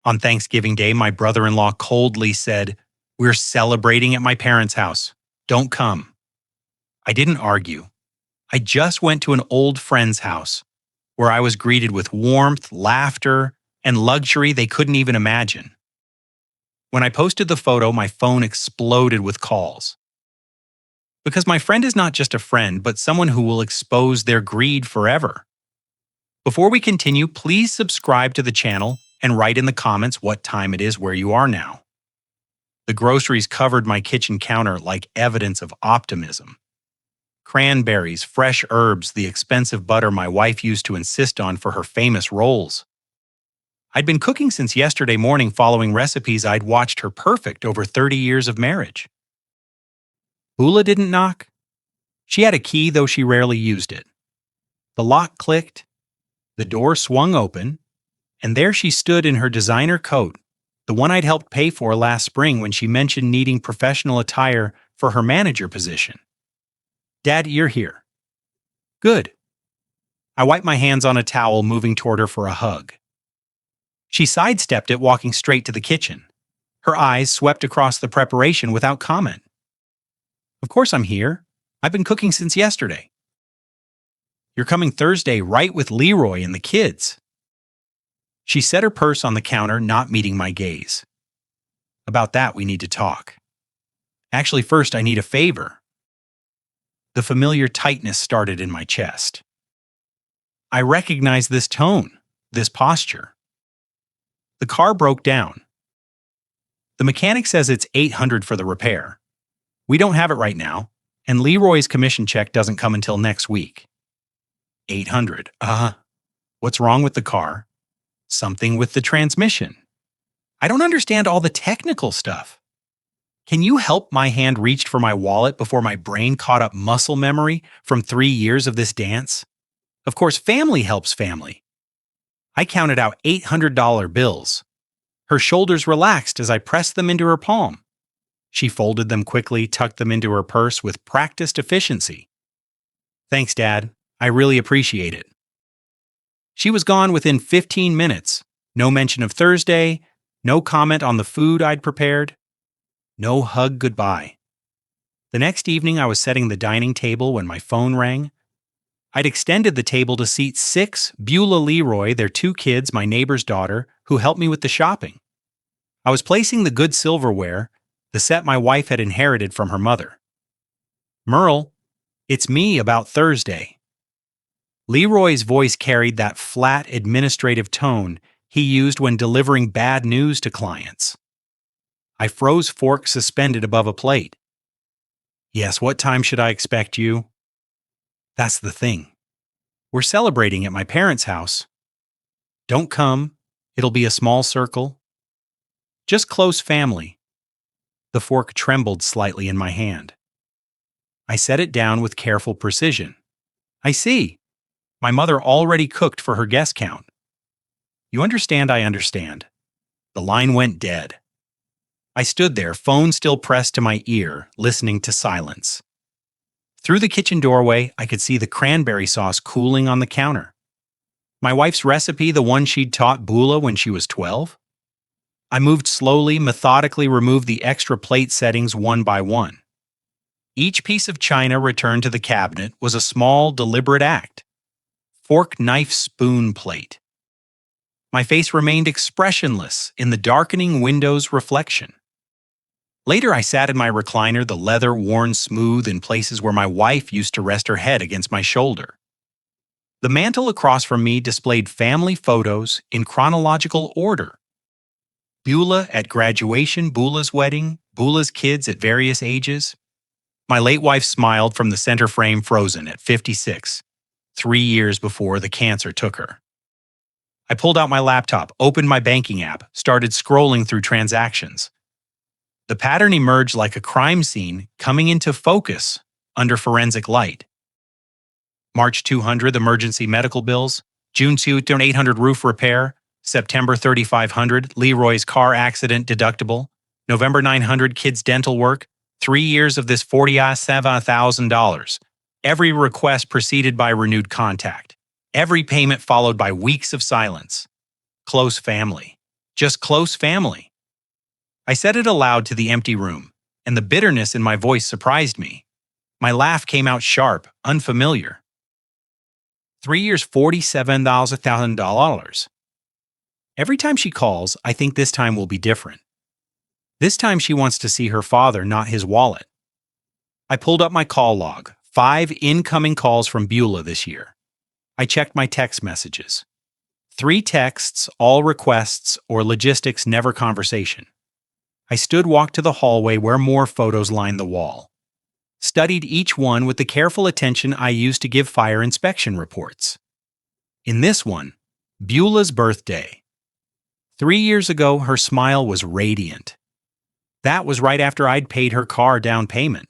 On Thanksgiving Day, my brother-in-law coldly said, "We're celebrating at my parents' house. Don't come." I didn't argue. I just went to an old friend's house where I was greeted with warmth, laughter, and luxury they couldn't even imagine. When I posted the photo, my phone exploded with calls. Because my friend is not just a friend, but someone who will expose their greed forever. Before we continue, please subscribe to the channel and write in the comments what time it is where you are now. The groceries covered my kitchen counter like evidence of optimism. Cranberries, fresh herbs, the expensive butter my wife used to insist on for her famous rolls. I'd been cooking since yesterday morning following recipes I'd watched her perfect over 30 years of marriage. Bula didn't knock. She had a key, though she rarely used it. The lock clicked, the door swung open, and there she stood in her designer coat, the one I'd helped pay for last spring when she mentioned needing professional attire for her manager position. "Dad, you're here." "Good." I wiped my hands on a towel, moving toward her for a hug. She sidestepped it, walking straight to the kitchen. Her eyes swept across the preparation without comment. "Of course I'm here. I've been cooking since yesterday." "You're coming Thursday, right, with Leroy and the kids?" She set her purse on the counter, not meeting my gaze. "About that, we need to talk. Actually, first, I need a favor." The familiar tightness started in my chest. I recognized this tone, this posture. The car broke down. The mechanic says it's $800 for the repair. We don't have it right now, and Leroy's commission check doesn't come until next week. $800. What's wrong with the car? Something with the transmission. I don't understand all the technical stuff. Can you help? My hand reached for my wallet before my brain caught up muscle memory from 3 years of this dance. Of course, family helps family. I counted out $800 bills. Her shoulders relaxed as I pressed them into her palm. She folded them quickly, tucked them into her purse with practiced efficiency. "Thanks, Dad. I really appreciate it." She was gone within 15 minutes. No mention of Thursday, no comment on the food I'd prepared, no hug goodbye. The next evening, I was setting the dining table when my phone rang. I'd extended the table to seat 6, Beulah, Leroy, their 2 kids, my neighbor's daughter, who helped me with the shopping. I was placing the good silverware, the set my wife had inherited from her mother. "Merle, it's me about Thursday." Leroy's voice carried that flat, administrative tone he used when delivering bad news to clients. I froze, fork suspended above a plate. "Yes, what time should I expect you?" "That's the thing. We're celebrating at my parents' house." "Don't come. It'll be a small circle. Just close family." The fork trembled slightly in my hand. I set it down with careful precision. "I see. My mother already cooked for her guest count." "You understand, I understand." The line went dead. I stood there, phone still pressed to my ear, listening to silence. Through the kitchen doorway, I could see the cranberry sauce cooling on the counter. My wife's recipe, the one she'd taught Bula when she was 12? I moved slowly, methodically removed the extra plate settings one by one. Each piece of china returned to the cabinet was a small, deliberate act. Fork, knife, spoon, plate. My face remained expressionless in the darkening window's reflection. Later, I sat in my recliner, the leather worn smooth in places where my wife used to rest her head against my shoulder. The mantel across from me displayed family photos in chronological order. Beulah at graduation, Bula's wedding, Bula's kids at various ages. My late wife smiled from the center frame, frozen at 56, 3 years before the cancer took her. I pulled out my laptop, opened my banking app, started scrolling through transactions. The pattern emerged like a crime scene coming into focus under forensic light. March 200 emergency medical bills, June 2 $800 roof repair, September 3,500 Leroy's car accident deductible, November 900 kids dental work, 3 years of this $47,000. Every request preceded by renewed contact. Every payment followed by weeks of silence. Close family. just close family. I said it aloud to the empty room, and the bitterness in my voice surprised me. My laugh came out sharp, unfamiliar. 3 years, $47,000. Every time she calls, I think this time will be different. This time she wants to see her father, not his wallet. I pulled up my call log. 5 incoming calls from Beulah this year. I checked my text messages. 3 texts, all requests or logistics, never conversation. I walked to the hallway where more photos lined the wall. Studied each one with the careful attention I used to give fire inspection reports. In this one, Beulah's birthday. 3 years ago, her smile was radiant. That was right after I'd paid her car down payment.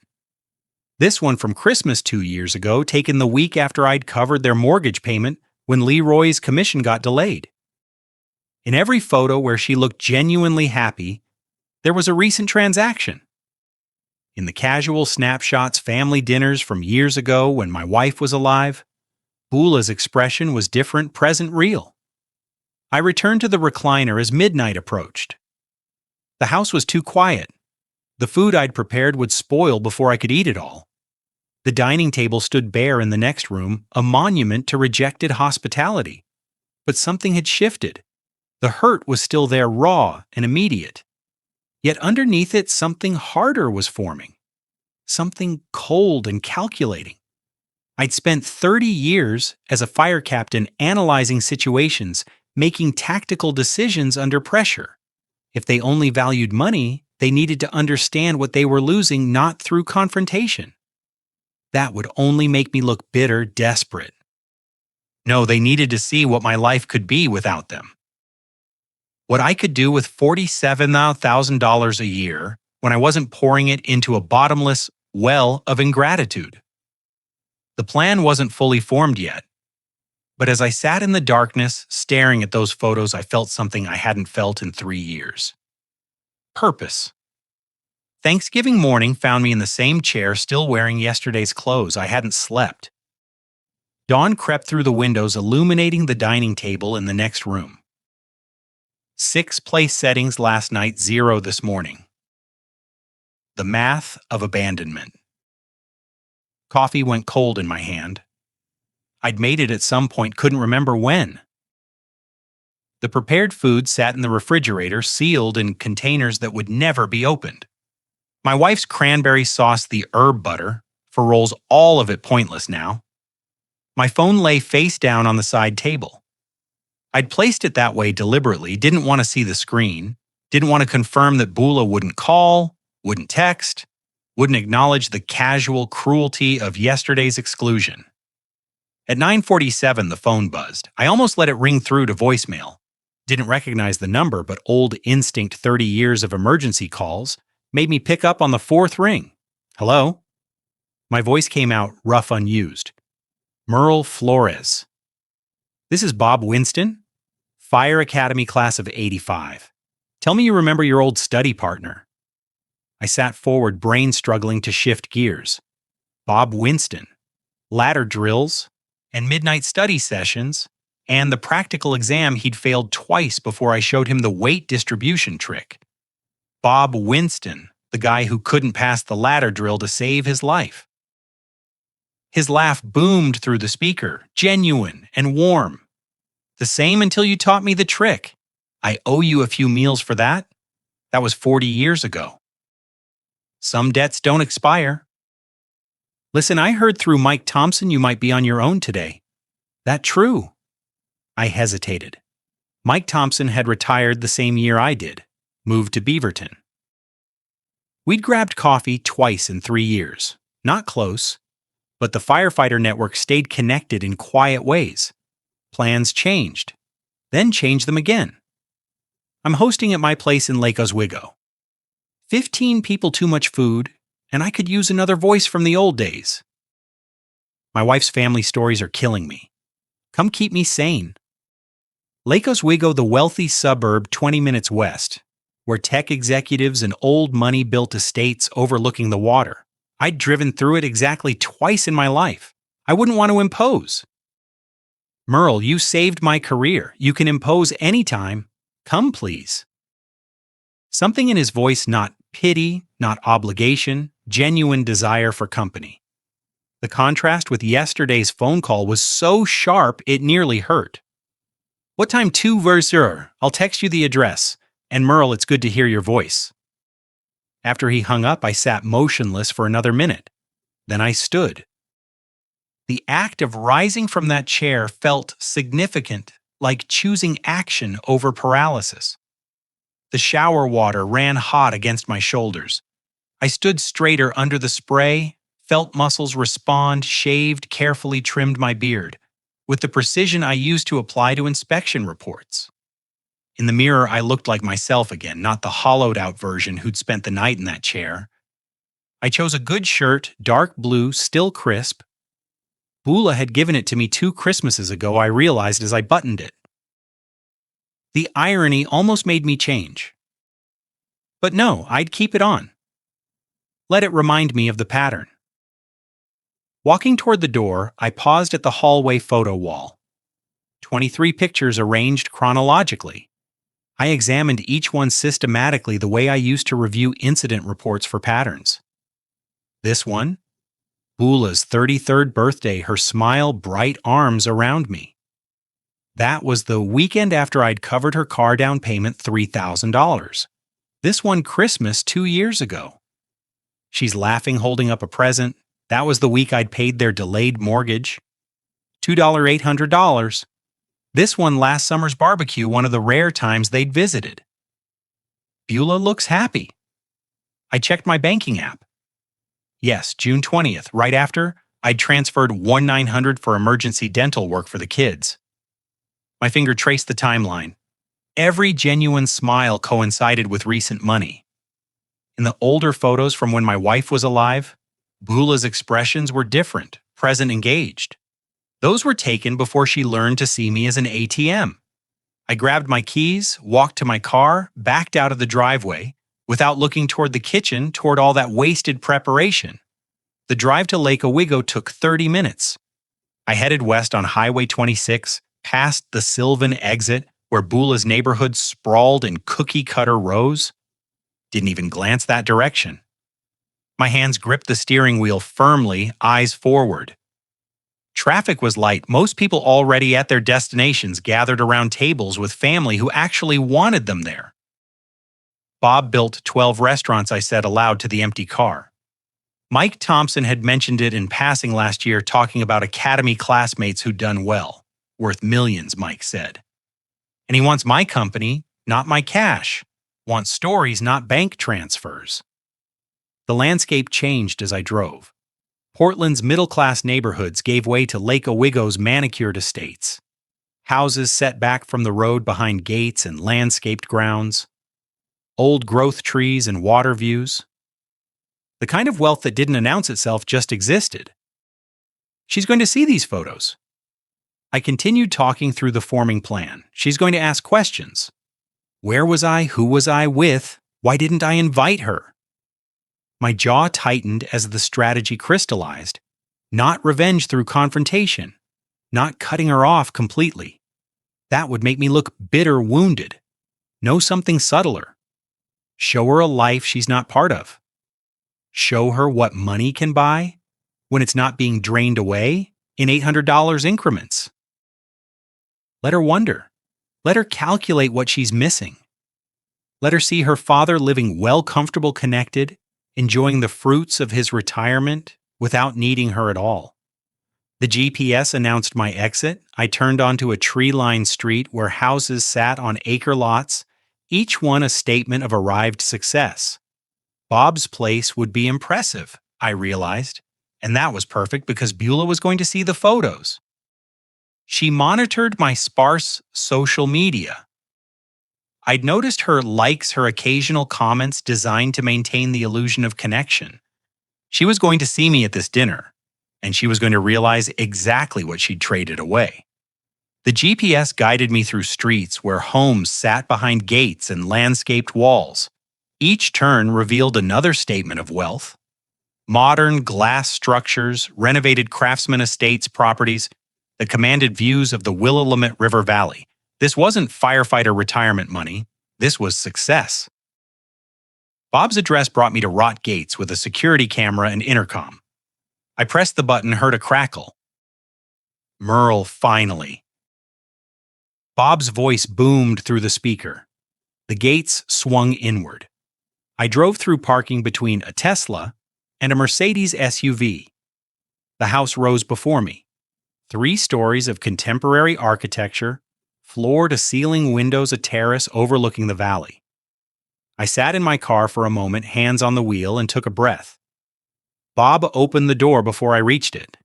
This one from Christmas 2 years ago, taken the week after I'd covered their mortgage payment when Leroy's commission got delayed. In every photo where she looked genuinely happy, there was a recent transaction. In the casual snapshots, family dinners from years ago when my wife was alive, Beulah's expression was different, present, real. I returned to the recliner as midnight approached. The house was too quiet. The food I'd prepared would spoil before I could eat it all. The dining table stood bare in the next room, a monument to rejected hospitality. But something had shifted. The hurt was still there, raw and immediate. Yet underneath it, something harder was forming. Something cold and calculating. I'd spent 30 years as a fire captain analyzing situations, making tactical decisions under pressure. If they only valued money, they needed to understand what they were losing, not through confrontation. That would only make me look bitter, desperate. No, they needed to see what my life could be without them. What I could do with $47,000 a year when I wasn't pouring it into a bottomless well of ingratitude. The plan wasn't fully formed yet. But as I sat in the darkness, staring at those photos, I felt something I hadn't felt in 3 years. Purpose. Thanksgiving morning found me in the same chair, still wearing yesterday's clothes. I hadn't slept. Dawn crept through the windows, illuminating the dining table in the next room. 6 place settings last night, 0 this morning. The math of abandonment. Coffee went cold in my hand. I'd made it at some point, couldn't remember when. The prepared food sat in the refrigerator, sealed in containers that would never be opened. My wife's cranberry sauce, the herb butter, for rolls, all of it pointless now. My phone lay face down on the side table. I'd placed it that way deliberately, didn't want to see the screen, didn't want to confirm that Beulah wouldn't call, wouldn't text, wouldn't acknowledge the casual cruelty of yesterday's exclusion. At 9:47, the phone buzzed. I almost let it ring through to voicemail. Didn't recognize the number, but old instinct, 30 years of emergency calls, made me pick up on the 4th ring. Hello? My voice came out rough, unused. Merle Flores. This is Bob Winston, Fire Academy class of '85. Tell me you remember your old study partner. I sat forward, brain struggling to shift gears. Bob Winston. Ladder drills and midnight study sessions, and the practical exam he'd failed twice before I showed him the weight distribution trick. Bob Winston, the guy who couldn't pass the ladder drill to save his life. His laugh boomed through the speaker, genuine and warm. The same until you taught me the trick. I owe you a few meals for that. That was 40 years ago. Some debts don't expire. Listen, I heard through Mike Thompson you might be on your own today. That true? I hesitated. Mike Thompson had retired the same year I did, moved to Beaverton. We'd grabbed coffee twice in 3 years. Not close, but the firefighter network stayed connected in quiet ways. Plans changed, then changed them again. I'm hosting at my place in Lake Oswego. 15 people, too much food, and I could use another voice from the old days. My wife's family stories are killing me. Come keep me sane. Lake Oswego, the wealthy suburb 20 minutes west, where tech executives and old money built estates overlooking the water. I'd driven through it exactly twice in my life. I wouldn't want to impose. Merle, you saved my career. You can impose anytime. Come, please. Something in his voice, not pity, not obligation, genuine desire for company. The contrast with yesterday's phone call was so sharp it nearly hurt. What time 2 Versur? I'll text you the address. And Merle, it's good to hear your voice. After he hung up, I sat motionless for another minute. Then I stood. The act of rising from that chair felt significant, like choosing action over paralysis. The shower water ran hot against my shoulders. I stood straighter under the spray, felt muscles respond, shaved, carefully trimmed my beard, with the precision I used to apply to inspection reports. In the mirror, I looked like myself again, not the hollowed-out version who'd spent the night in that chair. I chose a good shirt, dark blue, still crisp. Bula had given it to me 2 Christmases ago, I realized as I buttoned it. The irony almost made me change. But no, I'd keep it on. Let it remind me of the pattern. Walking toward the door, I paused at the hallway photo wall. 23 pictures arranged chronologically. I examined each one systematically the way I used to review incident reports for patterns. This one? Bula's 33rd birthday, her smile, bright arms around me. That was the weekend after I'd covered her car down payment $3,000. This one Christmas 2 years ago. She's laughing, holding up a present. That was the week I'd paid their delayed mortgage. $800. This one last summer's barbecue, one of the rare times they'd visited. Beulah looks happy. I checked my banking app. Yes, June 20th, right after, I'd transferred $1,900 for emergency dental work for the kids. My finger traced the timeline. Every genuine smile coincided with recent money. In the older photos from when my wife was alive, Beulah's expressions were different, present, engaged. Those were taken before she learned to see me as an ATM. I grabbed my keys, walked to my car, backed out of the driveway, without looking toward the kitchen, toward all that wasted preparation. The drive to Lake Owego took 30 minutes. I headed west on Highway 26, past the Sylvan exit, where Beulah's neighborhood sprawled in cookie-cutter rows. Didn't even glance that direction. My hands gripped the steering wheel firmly, eyes forward. Traffic was light, most people already at their destinations gathered around tables with family who actually wanted them there. Bob built 12 restaurants, I said aloud to the empty car. Mike Thompson had mentioned it in passing last year, talking about academy classmates who'd done well. Worth millions, Mike said. And he wants my company, not my cash. Wants stories, not bank transfers. The landscape changed as I drove. Portland's middle-class neighborhoods gave way to Lake Owego's manicured estates. Houses set back from the road behind gates and landscaped grounds. Old growth trees and water views. The kind of wealth that didn't announce itself, just existed. She's going to see these photos. I continued talking through the forming plan. She's going to ask questions. Where was I? Who was I with? Why didn't I invite her? My jaw tightened as the strategy crystallized. Not revenge through confrontation. Not cutting her off completely. That would make me look bitter, wounded. Know something subtler. Show her a life she's not part of. Show her what money can buy when it's not being drained away in $800 increments. Let her wonder. Let her calculate what she's missing. Let her see her father living well, comfortable, connected, enjoying the fruits of his retirement without needing her at all. The GPS announced my exit. I turned onto a tree-lined street where houses sat on acre lots, each one a statement of arrived success. Bob's place would be impressive, I realized, and that was perfect because Beulah was going to see the photos. She monitored my sparse social media. I'd noticed her likes, her occasional comments designed to maintain the illusion of connection. She was going to see me at this dinner, and she was going to realize exactly what she'd traded away. The GPS guided me through streets where homes sat behind gates and landscaped walls. Each turn revealed another statement of wealth. Modern glass structures, renovated craftsman estates properties that commanded views of the Willamette River Valley, This wasn't firefighter retirement money. This was success. Bob's address brought me to Rot Gates with a security camera and intercom. I pressed the button, heard a crackle. Merle, finally. Bob's voice boomed through the speaker. The gates swung inward. I drove through parking between a Tesla and a Mercedes SUV. The house rose before me. 3 stories of contemporary architecture, floor-to-ceiling windows, a terrace overlooking the valley. I sat in my car for a moment, hands on the wheel, and took a breath. Bob opened the door before I reached it.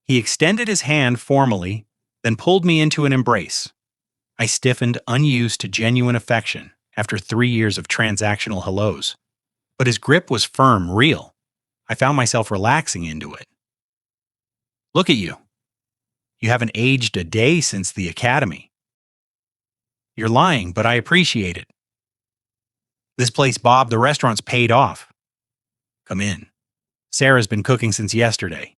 He extended his hand formally, then pulled me into an embrace. I stiffened, unused to genuine affection after 3 years of transactional hellos. But his grip was firm, real. I found myself relaxing into it. Look at you. You haven't aged a day since the academy. You're lying, but I appreciate it. This place, Bob, the restaurant's paid off. Come in. Sarah's been cooking since yesterday.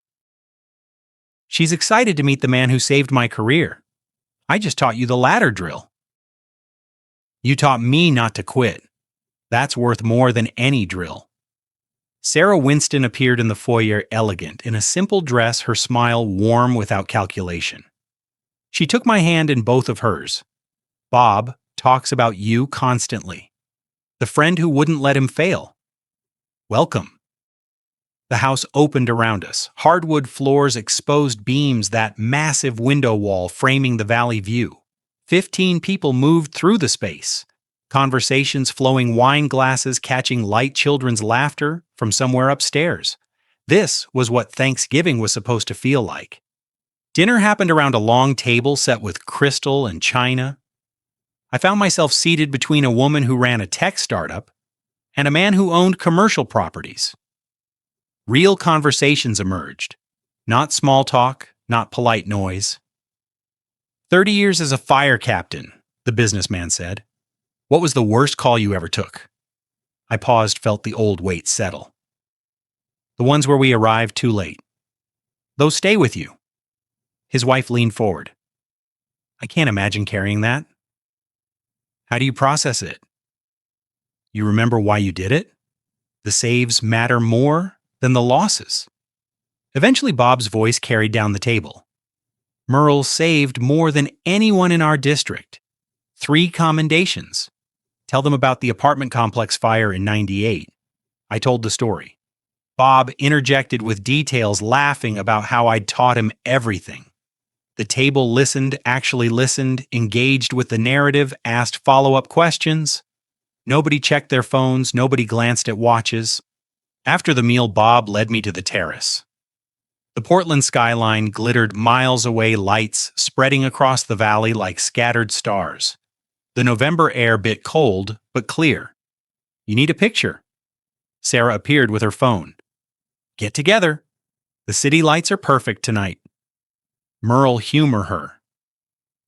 She's excited to meet the man who saved my career. I just taught you the ladder drill. You taught me not to quit. That's worth more than any drill. Sarah Winston appeared in the foyer, elegant, in a simple dress, her smile warm without calculation. She took my hand in both of hers. Bob talks about you constantly. The friend who wouldn't let him fail. Welcome. The house opened around us. Hardwood floors, exposed beams, that massive window wall framing the valley view. 15 people moved through the space. Conversations flowing, wine glasses catching light, children's laughter from somewhere upstairs. This was what Thanksgiving was supposed to feel like. Dinner happened around a long table set with crystal and china. I found myself seated between a woman who ran a tech startup and a man who owned commercial properties. Real conversations emerged. Not small talk, not polite noise. 30 years as a fire captain, the businessman said. What was the worst call you ever took? I paused, felt the old weight settle. The ones where we arrived too late. Those stay with you. His wife leaned forward. I can't imagine carrying that. How do you process it? You remember why you did it? The saves matter more than the losses. Eventually, Bob's voice carried down the table. Merle saved more than anyone in our district. 3 commendations. Tell them about the apartment complex fire in '98. I told the story. Bob interjected with details, laughing about how I'd taught him everything. The table listened, actually listened, engaged with the narrative, asked follow-up questions. Nobody checked their phones, nobody glanced at watches. After the meal, Bob led me to the terrace. The Portland skyline glittered miles away, lights spreading across the valley like scattered stars. The November air bit cold, but clear. You need a picture. Sarah appeared with her phone. Get together. The city lights are perfect tonight. Merle, humor her.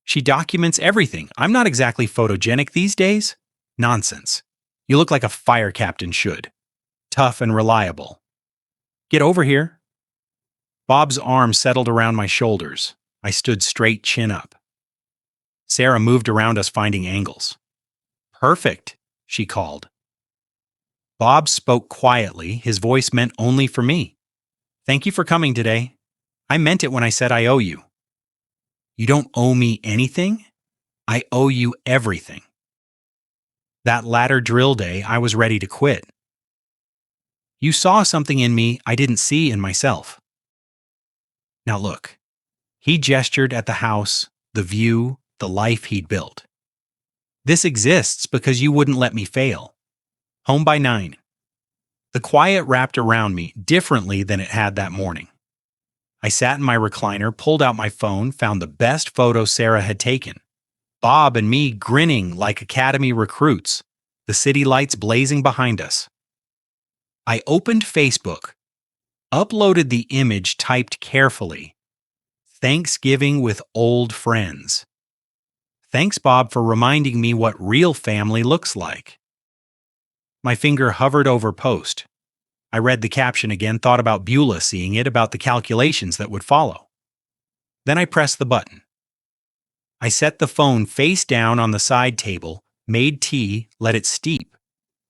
She documents everything. I'm not exactly photogenic these days. Nonsense. You look like a fire captain should. Tough and reliable. Get over here. Bob's arm settled around my shoulders. I stood straight, chin up. Sarah moved around us, finding angles. Perfect, she called. Bob spoke quietly, his voice meant only for me. Thank you for coming today. I meant it when I said I owe you. You don't owe me anything. I owe you everything. That ladder drill day, I was ready to quit. You saw something in me I didn't see in myself. Now look, he gestured at the house, the view, the life he'd built. This exists because you wouldn't let me fail. Home by 9. The quiet wrapped around me differently than it had that morning. I sat in my recliner, pulled out my phone, found the best photo Sarah had taken. Bob and me grinning like academy recruits, the city lights blazing behind us. I opened Facebook, uploaded the image typed carefully. Thanksgiving with old friends. Thanks, Bob, for reminding me what real family looks like. My finger hovered over post. I read the caption again, thought about Beulah seeing it, about the calculations that would follow. Then I pressed the button. I set the phone face down on the side table, made tea, let it steep,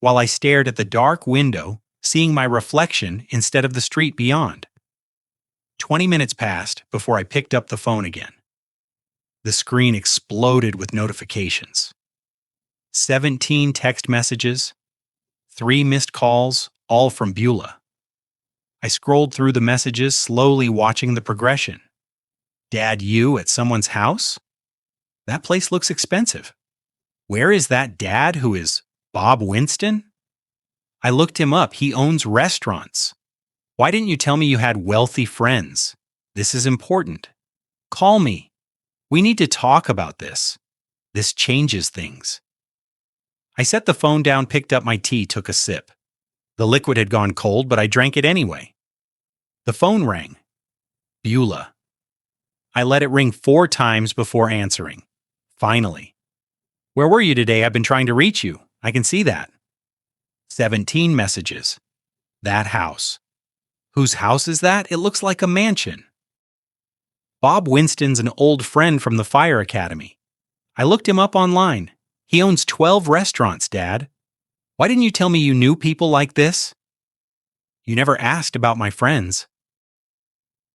while I stared at the dark window, seeing my reflection instead of the street beyond. 20 minutes passed before I picked up the phone again. The screen exploded with notifications. 17 text messages, 3 missed calls, all from Beulah. I scrolled through the messages, slowly watching the progression. Dad, you at someone's house? That place looks expensive. Where is that dad who is Bob Winston? I looked him up. He owns restaurants. Why didn't you tell me you had wealthy friends? This is important. Call me. We need to talk about this. This changes things. I set the phone down, picked up my tea, took a sip. The liquid had gone cold, but I drank it anyway. The phone rang. Beulah. I let it ring 4 times before answering. Finally. Where were you today? I've been trying to reach you. I can see that. 17 messages. That house. Whose house is that? It looks like a mansion. Bob Winston's an old friend from the fire academy. I looked him up online. He owns 12 restaurants, Dad. Why didn't you tell me you knew people like this? You never asked about my friends.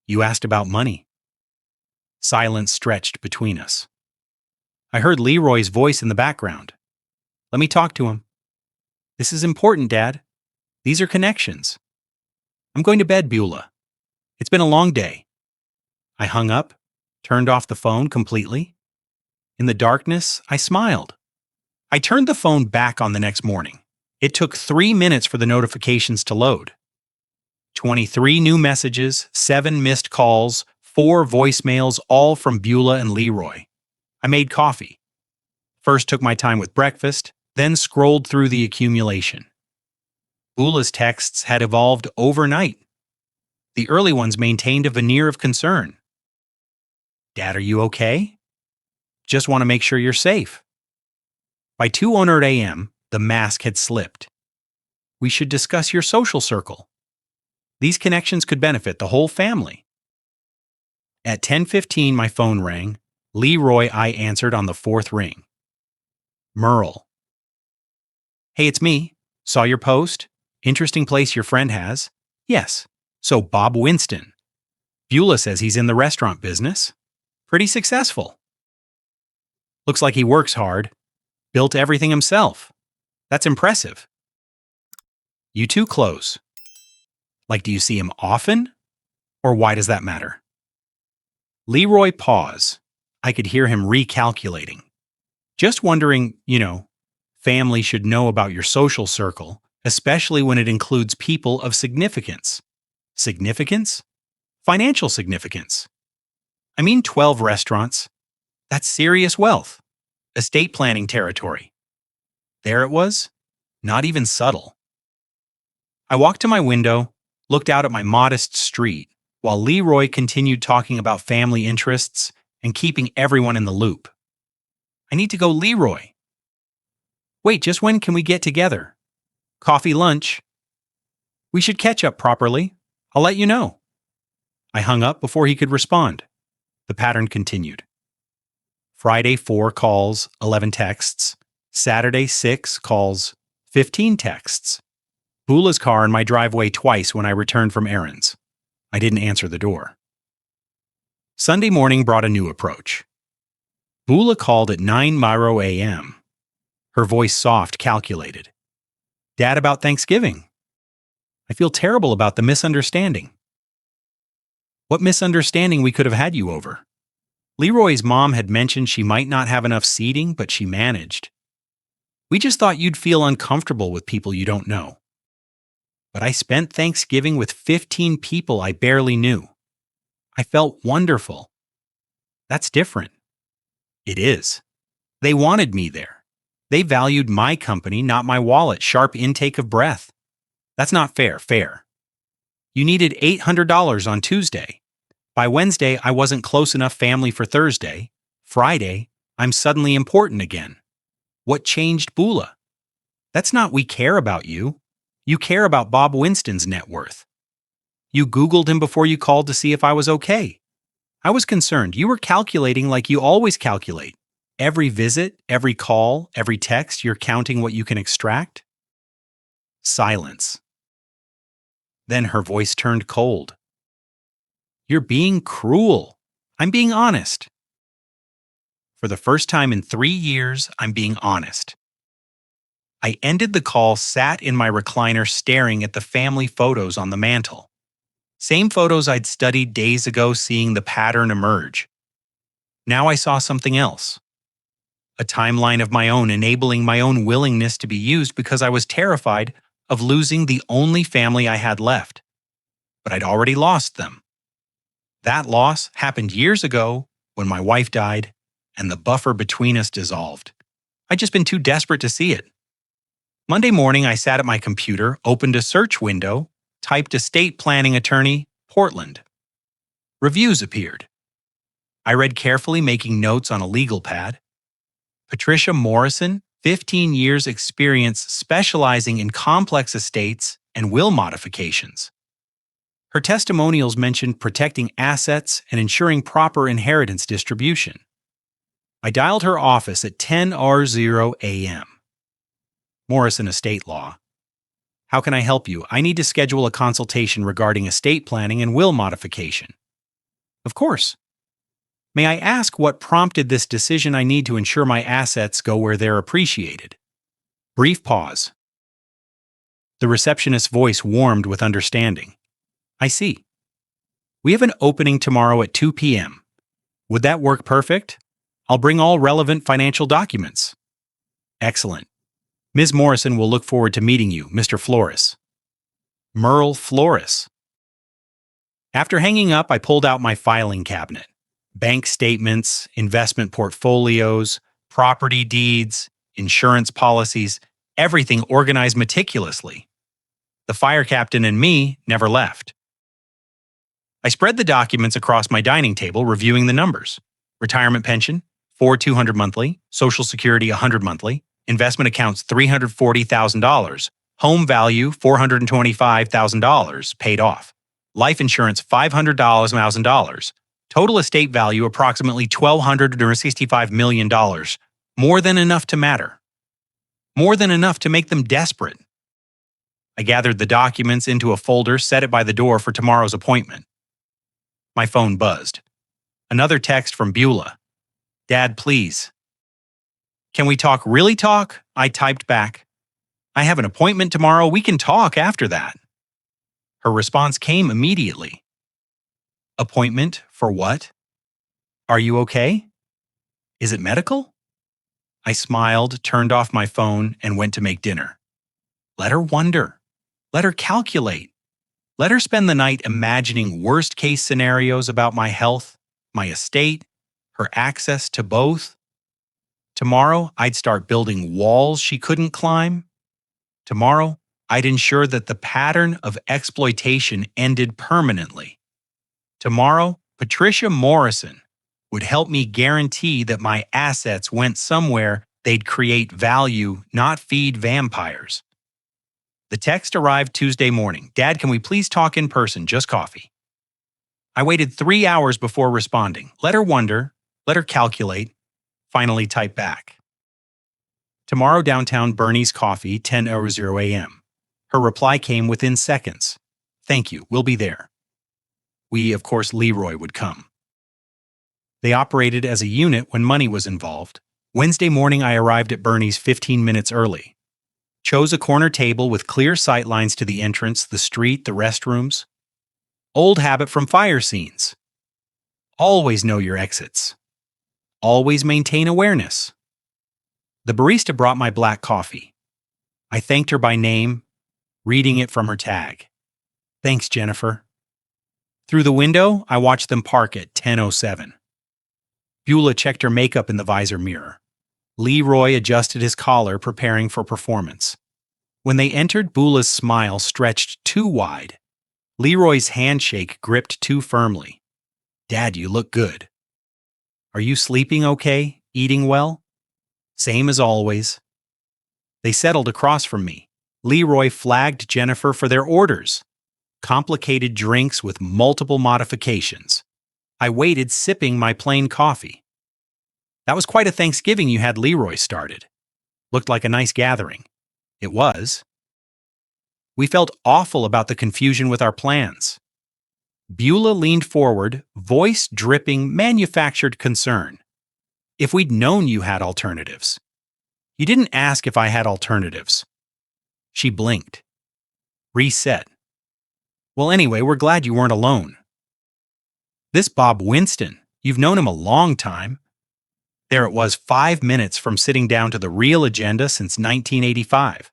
You asked about money. Silence stretched between us. I heard Leroy's voice in the background. Let me talk to him. This is important, Dad. These are connections. I'm going to bed, Beulah. It's been a long day. I hung up, turned off the phone completely. In the darkness, I smiled. I turned the phone back on the next morning. It took 3 minutes for the notifications to load. 23 new messages, 7 missed calls, 4 voicemails, all from Beulah and Leroy. I made coffee. First took my time with breakfast, then scrolled through the accumulation. Beulah's texts had evolved overnight. The early ones maintained a veneer of concern. Dad, are you okay? Just want to make sure you're safe. By 2:00 a.m., the mask had slipped. We should discuss your social circle. These connections could benefit the whole family. At 10:15, my phone rang. Leroy I answered on the 4th ring. Merle. Hey, it's me. Saw your post. Interesting place your friend has. Yes. So Bob Winston. Beulah says he's in the restaurant business. Pretty successful. Looks like he works hard. Built everything himself. That's impressive. You too close. Like, do you see him often? Or why does that matter? Leroy paused. I could hear him recalculating. Just wondering, family should know about your social circle, especially when it includes people of significance. Significance? Financial significance. I mean 12 restaurants. That's serious wealth. Estate planning territory. There it was. Not even subtle. I walked to my window, looked out at my modest street, while Leroy continued talking about family interests and keeping everyone in the loop. I need to go, Leroy. Wait, just when can we get together? Coffee, lunch. We should catch up properly. I'll let you know. I hung up before he could respond. The pattern continued. Friday, 4 calls, 11 texts. Saturday, 6 calls, 15 texts. Beulah's car in my driveway twice when I returned from errands. I didn't answer the door. Sunday morning brought a new approach. Beulah called at 9:00 a.m. Her voice soft, calculated. Dad, about Thanksgiving. I feel terrible about the misunderstanding. What misunderstanding we could have had you over? Leroy's mom had mentioned she might not have enough seating, but she managed. We just thought you'd feel uncomfortable with people you don't know. But I spent Thanksgiving with 15 people I barely knew. I felt wonderful. That's different. It is. They wanted me there. They valued my company, not my wallet. Sharp intake of breath. That's not fair. You needed $800 on Tuesday. By Wednesday, I wasn't close enough family for Thursday. Friday, I'm suddenly important again. What changed, Beulah? That's not we care about you. You care about Bob Winston's net worth. You Googled him before you called to see if I was okay. I was concerned. You were calculating like you always calculate. Every visit, every call, every text, you're counting what you can extract? Silence. Then her voice turned cold. You're being cruel. I'm being honest. For the first time in 3 years, I'm being honest. I ended the call, sat in my recliner staring at the family photos on the mantel. Same photos I'd studied days ago, seeing the pattern emerge. Now I saw something else. A timeline of my own, enabling my own willingness to be used because I was terrified of losing the only family I had left. But I'd already lost them. That loss happened years ago when my wife died and the buffer between us dissolved. I'd just been too desperate to see it. Monday morning, I sat at my computer, opened a search window, typed estate planning attorney, Portland. Reviews appeared. I read carefully, making notes on a legal pad. Patricia Morrison, 15 years experience specializing in complex estates and will modifications. Her testimonials mentioned protecting assets and ensuring proper inheritance distribution. I dialed her office at 10:00 a.m. Morrison Estate Law. How can I help you? I need to schedule a consultation regarding estate planning and will modification. Of course. May I ask what prompted this decision? I need to ensure my assets go where they're appreciated. Brief pause. The receptionist's voice warmed with understanding. I see. We have an opening tomorrow at 2 p.m. Would that work perfect? I'll bring all relevant financial documents. Excellent. Ms. Morrison will look forward to meeting you, Mr. Flores. Merle Flores. After hanging up, I pulled out my filing cabinet. Bank statements, investment portfolios, property deeds, insurance policies, everything organized meticulously. The fire captain and me never left. I spread the documents across my dining table, reviewing the numbers. Retirement pension, $4,200 monthly, Social Security $100 monthly, investment accounts $340,000, home value $425,000 paid off, life insurance $500,000, total estate value approximately $1,265 million, more than enough to matter. More than enough to make them desperate. I gathered the documents into a folder, set it by the door for tomorrow's appointment. My phone buzzed. Another text from Beulah. Dad, please. Can we talk, really talk? I typed back. I have an appointment tomorrow. We can talk after that. Her response came immediately. Appointment for what? Are you okay? Is it medical? I smiled, turned off my phone, and went to make dinner. Let her wonder. Let her calculate. Let her spend the night imagining worst-case scenarios about my health, my estate, her access to both. Tomorrow, I'd start building walls she couldn't climb. Tomorrow, I'd ensure that the pattern of exploitation ended permanently. Tomorrow, Patricia Morrison would help me guarantee that my assets went somewhere they'd create value, not feed vampires. The text arrived Tuesday morning. Dad, can we please talk in person? Just coffee. I waited 3 hours before responding. Let her wonder, let her calculate, finally type back. Tomorrow, downtown Bernie's Coffee, 10:00 a.m. Her reply came within seconds. Thank you, we'll be there. We, of course, Leroy would come. They operated as a unit when money was involved. Wednesday morning, I arrived at Bernie's 15 minutes early. Chose a corner table with clear sightlines to the entrance, the street, the restrooms. Old habit from fire scenes. Always know your exits. Always maintain awareness. The barista brought my black coffee. I thanked her by name, reading it from her tag. Thanks, Jennifer. Through the window, I watched them park at 10:07. Beulah checked her makeup in the visor mirror. Leroy adjusted his collar, preparing for performance. When they entered, Beulah's smile stretched too wide. Leroy's handshake gripped too firmly. Dad, you look good. Are you sleeping okay? Eating well? Same as always. They settled across from me. Leroy flagged Jennifer for their orders. Complicated drinks with multiple modifications. I waited, sipping my plain coffee. That was quite a Thanksgiving you had Leroy started. Looked like a nice gathering. It was. We felt awful about the confusion with our plans. Beulah leaned forward, voice dripping manufactured concern. If we'd known you had alternatives. You didn't ask if I had alternatives. She blinked. Reset. Well, anyway, we're glad you weren't alone. This Bob Winston, you've known him a long time. There it was, 5 minutes from sitting down to the real agenda since 1985.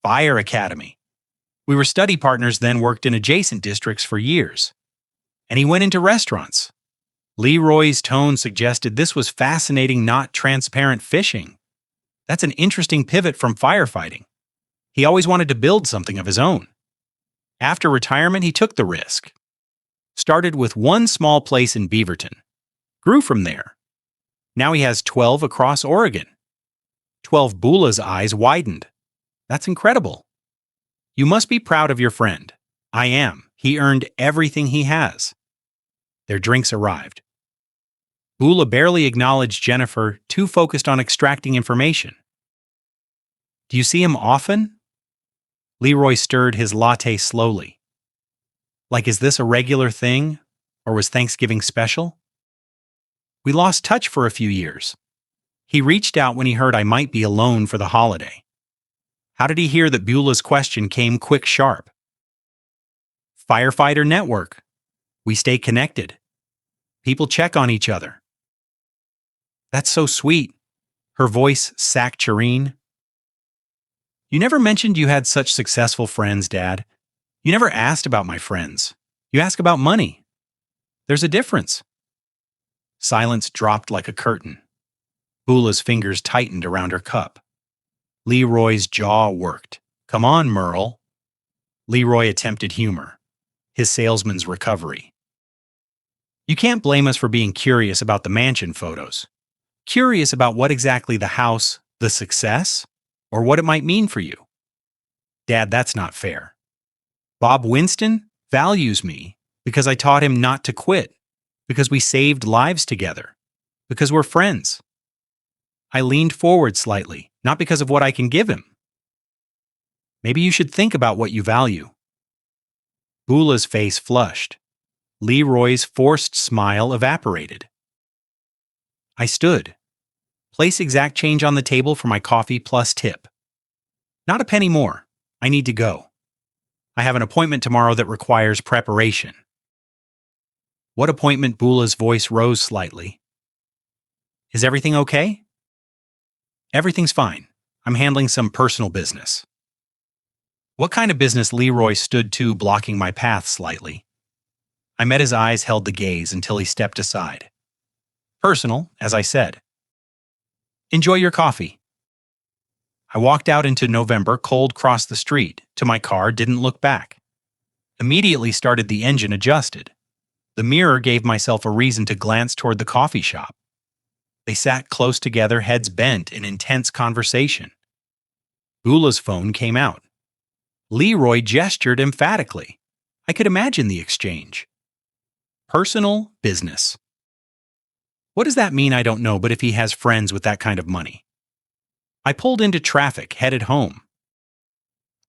Fire Academy. We were study partners, then worked in adjacent districts for years. And he went into restaurants. Leroy's tone suggested this was fascinating, not transparent fishing. That's an interesting pivot from firefighting. He always wanted to build something of his own. After retirement, he took the risk. Started with one small place in Beaverton. Grew from there. Now he has 12 across Oregon. 12 Beulah's eyes widened. That's incredible. You must be proud of your friend. I am. He earned everything he has. Their drinks arrived. Beulah barely acknowledged Jennifer, too focused on extracting information. Do you see him often? Leroy stirred his latte slowly. Like, is this a regular thing? Or was Thanksgiving special? We lost touch for a few years. He reached out when he heard I might be alone for the holiday. How did he hear that Beulah's question came quick sharp? Firefighter network. We stay connected. People check on each other. That's so sweet. Her voice saccharine. You never mentioned you had such successful friends, Dad. You never asked about my friends. You ask about money. There's a difference. Silence dropped like a curtain. Beulah's fingers tightened around her cup. Leroy's jaw worked. Come on, Merle. Leroy attempted humor. His salesman's recovery. You can't blame us for being curious about the mansion photos. Curious about what exactly the house, the success, or what it might mean for you. Dad, that's not fair. Bob Winston values me because I taught him not to quit, because we saved lives together, because we're friends. I leaned forward slightly, not because of what I can give him. Maybe you should think about what you value. Beulah's face flushed. Leroy's forced smile evaporated. I stood. Place exact change on the table for my coffee plus tip. Not a penny more. I need to go. I have an appointment tomorrow that requires preparation. What appointment? Beulah's voice rose slightly. Is everything okay? Everything's fine. I'm handling some personal business. What kind of business? Leroy stood to, blocking my path slightly. I met his eyes, held the gaze until he stepped aside. Personal, as I said. Enjoy your coffee. I walked out into November, cold, crossed the street, to my car, didn't look back. Immediately started the engine, adjusted. The mirror gave myself a reason to glance toward the coffee shop. They sat close together, heads bent, in intense conversation. Beulah's phone came out. Leroy gestured emphatically. I could imagine the exchange. Personal, business. What does that mean? I don't know, but if he has friends with that kind of money. I pulled into traffic, headed home.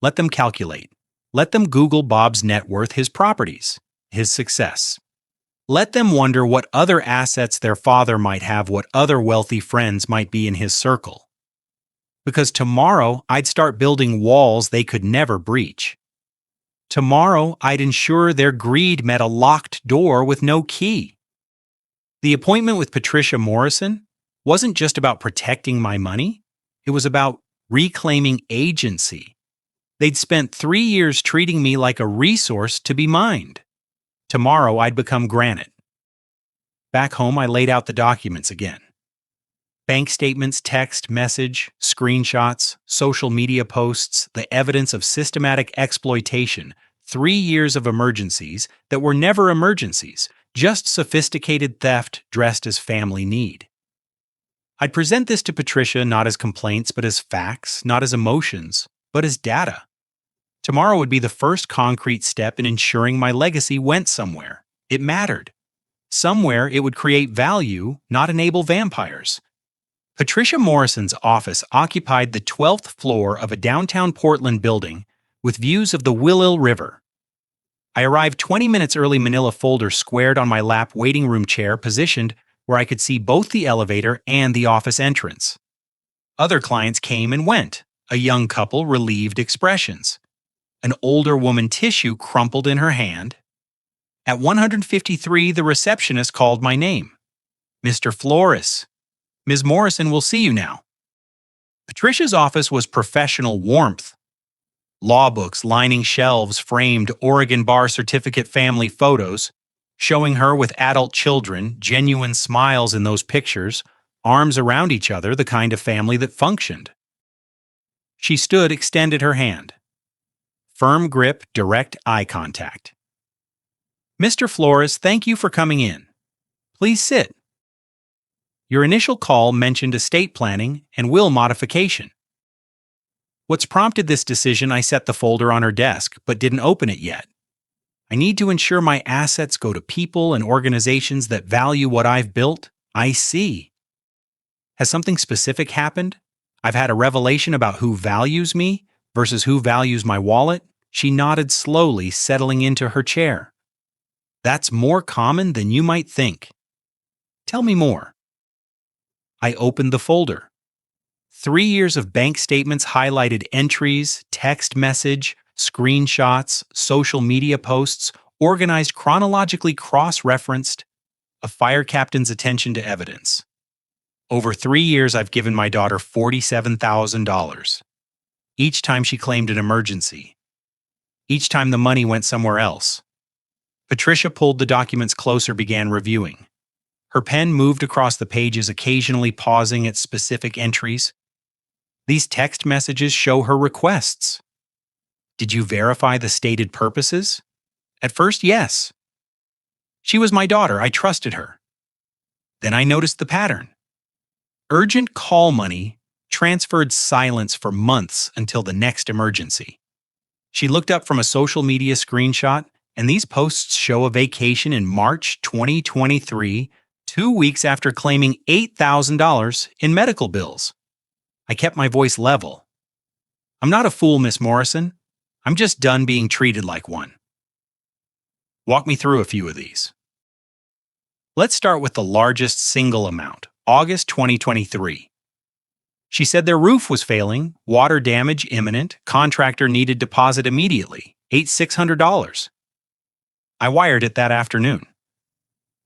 Let them calculate. Let them Google Bob's net worth, his properties, his success. Let them wonder what other assets their father might have, what other wealthy friends might be in his circle. Because tomorrow I'd start building walls they could never breach. Tomorrow I'd ensure their greed met a locked door with no key. The appointment with Patricia Morrison wasn't just about protecting my money. It was about reclaiming agency. They'd spent 3 years treating me like a resource to be mined. Tomorrow I'd become granite. Back home, I laid out the documents again. Bank statements, text, message, screenshots, social media posts, the evidence of systematic exploitation, 3 years of emergencies that were never emergencies, just sophisticated theft dressed as family need. I'd present this to Patricia not as complaints, but as facts, not as emotions, but as data. Tomorrow would be the first concrete step in ensuring my legacy went somewhere. It mattered. Somewhere it would create value, not enable vampires. Patricia Morrison's office occupied the 12th floor of a downtown Portland building with views of the Willow River. I arrived 20 minutes early, manila folder squared on my lap, waiting room chair positioned where I could see both the elevator and the office entrance. Other clients came and went. A young couple relieved expressions. An older woman, tissue crumpled in her hand. At 153, the receptionist called my name. Mr. Flores. Ms. Morrison will see you now. Patricia's office was professional warmth. Law books lining shelves framed Oregon Bar Certificate family photos, showing her with adult children, genuine smiles in those pictures, arms around each other, the kind of family that functioned. She stood, extended her hand. Firm grip, direct eye contact. Mr. Flores, thank you for coming in. Please sit. Your initial call mentioned estate planning and will modification. What's prompted this decision? I set the folder on her desk, but didn't open it yet. I need to ensure my assets go to people and organizations that value what I've built. I see. Has something specific happened? I've had a revelation about who values me versus who values my wallet. She nodded slowly, settling into her chair. That's more common than you might think. Tell me more. I opened the folder. 3 years of bank statements, highlighted entries, text message, screenshots, social media posts, organized chronologically, cross-referenced, a fire captain's attention to evidence. Over 3 years, I've given my daughter $47,000. Each time she claimed an emergency. Each time the money went somewhere else. Patricia pulled the documents closer, began reviewing. Her pen moved across the pages, occasionally pausing at specific entries. These text messages show her requests. Did you verify the stated purposes? At first, yes. She was my daughter. I trusted her. Then I noticed the pattern. Urgent call money, transferred silence for months until the next emergency. She looked up from a social media screenshot, and these posts show a vacation in March 2023, 2 weeks after claiming $8,000 in medical bills. I kept my voice level. I'm not a fool, Miss Morrison. I'm just done being treated like one. Walk me through a few of these. Let's start with the largest single amount, August 2023. She said their roof was failing, water damage imminent, contractor needed deposit immediately, $8,600. I wired it that afternoon.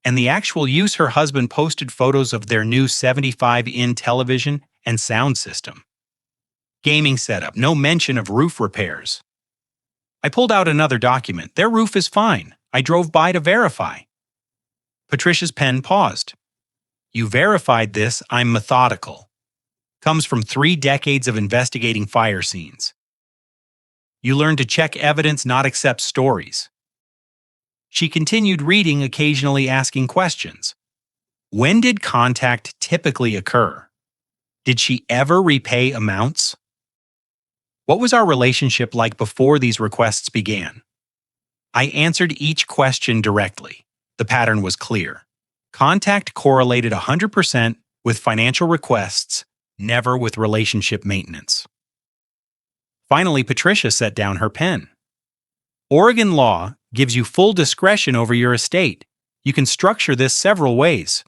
And the actual use, her husband posted photos of their new 75-inch television and sound system. Gaming setup, no mention of roof repairs. I pulled out another document. Their roof is fine. I drove by to verify. Patricia's pen paused. You verified this. I'm methodical. Comes from 3 decades of investigating fire scenes. You learned to check evidence, not accept stories. She continued reading, occasionally asking questions. When did contact typically occur? Did she ever repay amounts? What was our relationship like before these requests began? I answered each question directly. The pattern was clear. Contact correlated 100% with financial requests, never with relationship maintenance. Finally, Patricia set down her pen. Oregon law gives you full discretion over your estate. You can structure this several ways.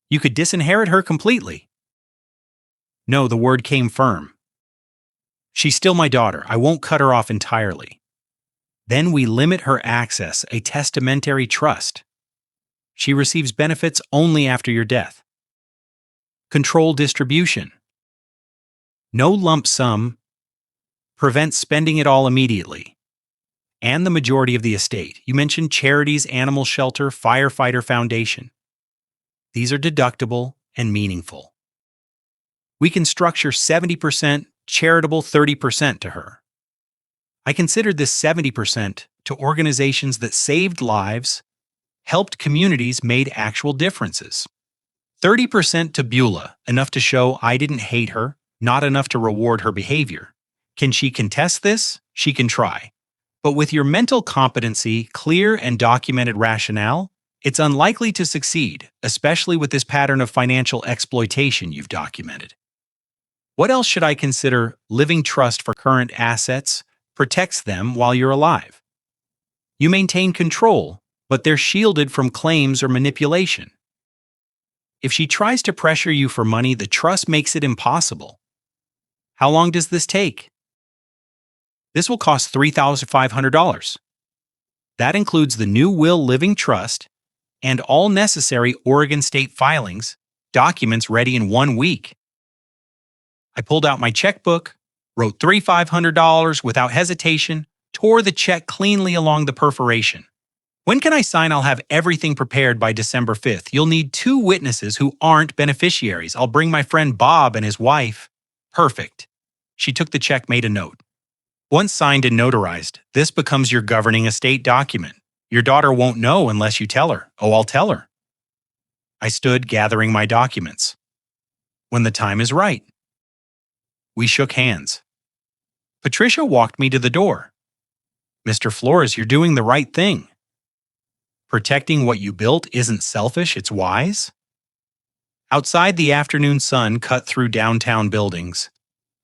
You could disinherit her completely. No, the word came firm. She's still my daughter. I won't cut her off entirely. Then we limit her access, a testamentary trust. She receives benefits only after your death. Control distribution. No lump sum. Prevent spending it all immediately. And the majority of the estate. You mentioned charities, animal shelter, firefighter foundation. These are deductible and meaningful. We can structure 70%, charitable 30% to her. I considered this 70% to organizations that saved lives, helped communities, made actual differences. 30% to Beulah, enough to show I didn't hate her, not enough to reward her behavior. Can she contest this? She can try. But with your mental competency, clear and documented rationale, It's unlikely to succeed, especially with this pattern of financial exploitation you've documented. What else should I consider? Living trust for current assets protects them while you're alive. You maintain control, but they're shielded from claims or manipulation. If she tries to pressure you for money, the trust makes it impossible. How long does this take? This will cost $3,500. That includes the new will living trust and all necessary Oregon state filings, documents ready in 1 week. I pulled out my checkbook, wrote $3,500 without hesitation, tore the check cleanly along the perforation. When can I sign? I'll have everything prepared by December 5th. You'll need 2 witnesses who aren't beneficiaries. I'll bring my friend Bob and his wife. Perfect. She took the check, made a note. Once signed and notarized, this becomes your governing estate document. Your daughter won't know unless you tell her. Oh, I'll tell her. I stood gathering my documents. When the time is right. We shook hands. Patricia walked me to the door. Mr. Flores, you're doing the right thing. Protecting what you built isn't selfish, it's wise. Outside, the afternoon sun cut through downtown buildings.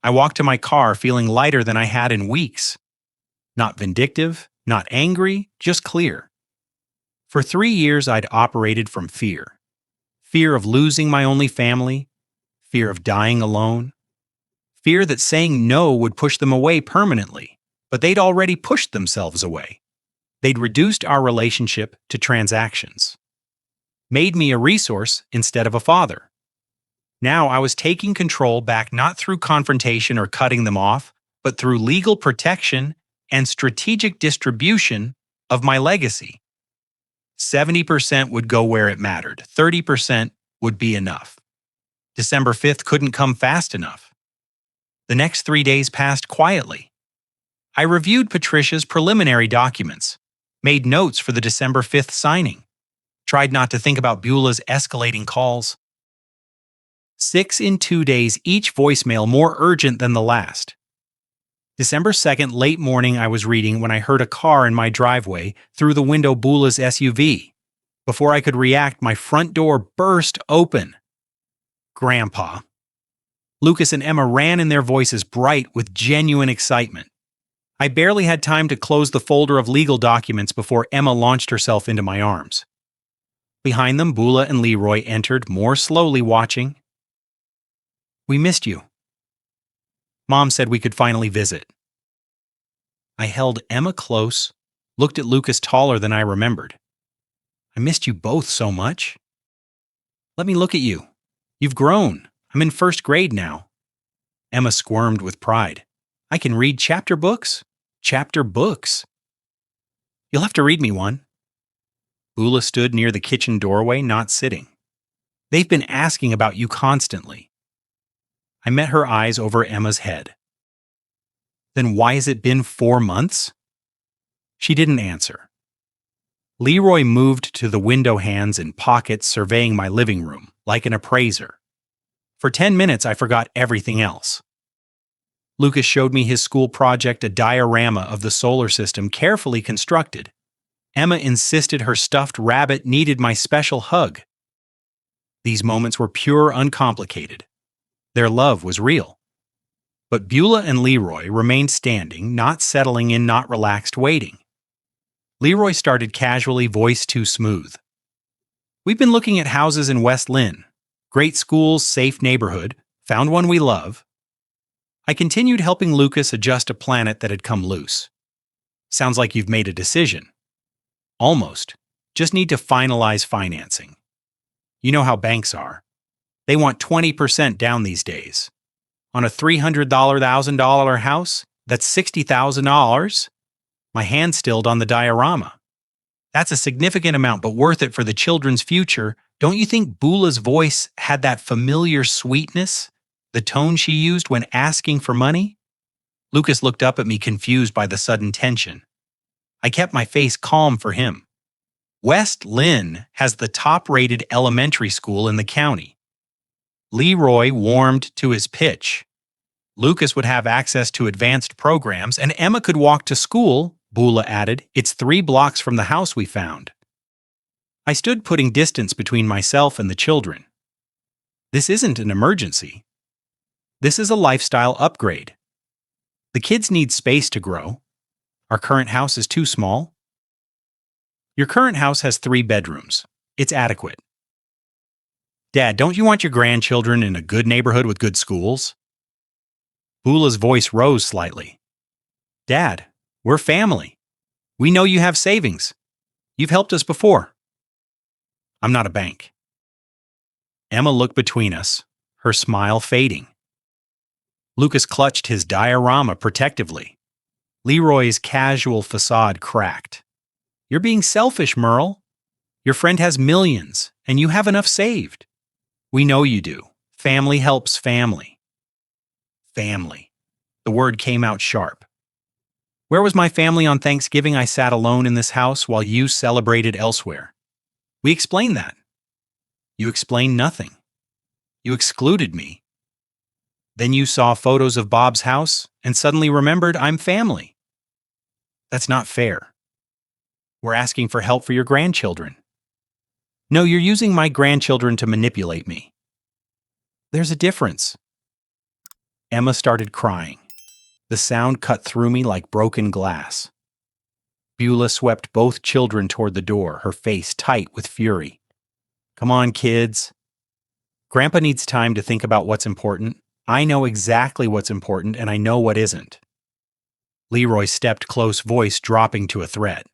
I walked to my car feeling lighter than I had in weeks. Not vindictive, not angry, just clear. For 3 years, I'd operated from fear. Fear of losing my only family, fear of dying alone, fear that saying no would push them away permanently, but they'd already pushed themselves away. They'd reduced our relationship to transactions. Made me a resource instead of a father. Now I was taking control back not through confrontation or cutting them off, but through legal protection and strategic distribution of my legacy. 70% would go where it mattered. 30% would be enough. December 5th couldn't come fast enough. The next 3 days passed quietly. I reviewed Patricia's preliminary documents, made notes for the December 5th signing, tried not to think about Beulah's escalating calls. 6 in 2 days, each voicemail more urgent than the last. December 2nd, late morning, I was reading when I heard a car in my driveway through the window Beulah's SUV. Before I could react, my front door burst open. Grandpa. Lucas and Emma ran in, their voices bright with genuine excitement. I barely had time to close the folder of legal documents before Emma launched herself into my arms. Behind them, Beulah and Leroy entered, more slowly watching. We missed you. Mom said we could finally visit. I held Emma close, looked at Lucas taller than I remembered. I missed you both so much. Let me look at you. You've grown. I'm in 1st grade now. Emma squirmed with pride. I can read chapter books. Chapter books. You'll have to read me one. Beulah stood near the kitchen doorway, not sitting. They've been asking about you constantly. I met her eyes over Emma's head. Then why has it been 4 months? She didn't answer. Leroy moved to the window, hands in pockets, surveying my living room like an appraiser. For 10 minutes, I forgot everything else. Lucas showed me his school project, a diorama of the solar system carefully constructed. Emma insisted her stuffed rabbit needed my special hug. These moments were pure, uncomplicated. Their love was real. But Beulah and Leroy remained standing, not settling in, not relaxed, waiting. Leroy started casually, voice too smooth. We've been looking at houses in West Lynn. Great schools, safe neighborhood, found one we love. I continued, helping Lucas adjust a planet that had come loose. Sounds like you've made a decision. Almost. Just need to finalize financing. You know how banks are. They want 20% down these days. On a $300,000 house, that's $60,000. My hand stilled on the diorama. That's a significant amount, but worth it for the children's future. Don't you think Beulah's voice had that familiar sweetness? The tone she used when asking for money? Lucas looked up at me, confused by the sudden tension. I kept my face calm for him. West Lynn has the top-rated elementary school in the county. Leroy warmed to his pitch. Lucas would have access to advanced programs, and Emma could walk to school, Beulah added. It's 3 blocks from the house we found. I stood putting distance between myself and the children. This isn't an emergency. This is a lifestyle upgrade. The kids need space to grow. Our current house is too small. Your current house has 3 bedrooms. It's adequate. Dad, don't you want your grandchildren in a good neighborhood with good schools? Boula's voice rose slightly. Dad, we're family. We know you have savings. You've helped us before. I'm not a bank. Emma looked between us, her smile fading. Lucas clutched his diorama protectively. Leroy's casual facade cracked. You're being selfish, Merle. Your friend has millions, and you have enough saved. We know you do. Family helps family. Family. The word came out sharp. Where was my family on Thanksgiving? I sat alone in this house while you celebrated elsewhere. We explained that. You explained nothing. You excluded me. Then you saw photos of Bob's house and suddenly remembered I'm family. That's not fair. We're asking for help for your grandchildren. No, you're using my grandchildren to manipulate me. There's a difference. Emma started crying. The sound cut through me like broken glass. Beulah swept both children toward the door, her face tight with fury. Come on, kids. Grandpa needs time to think about what's important. I know exactly what's important, and I know what isn't. Leroy stepped close, voice dropping to a threat.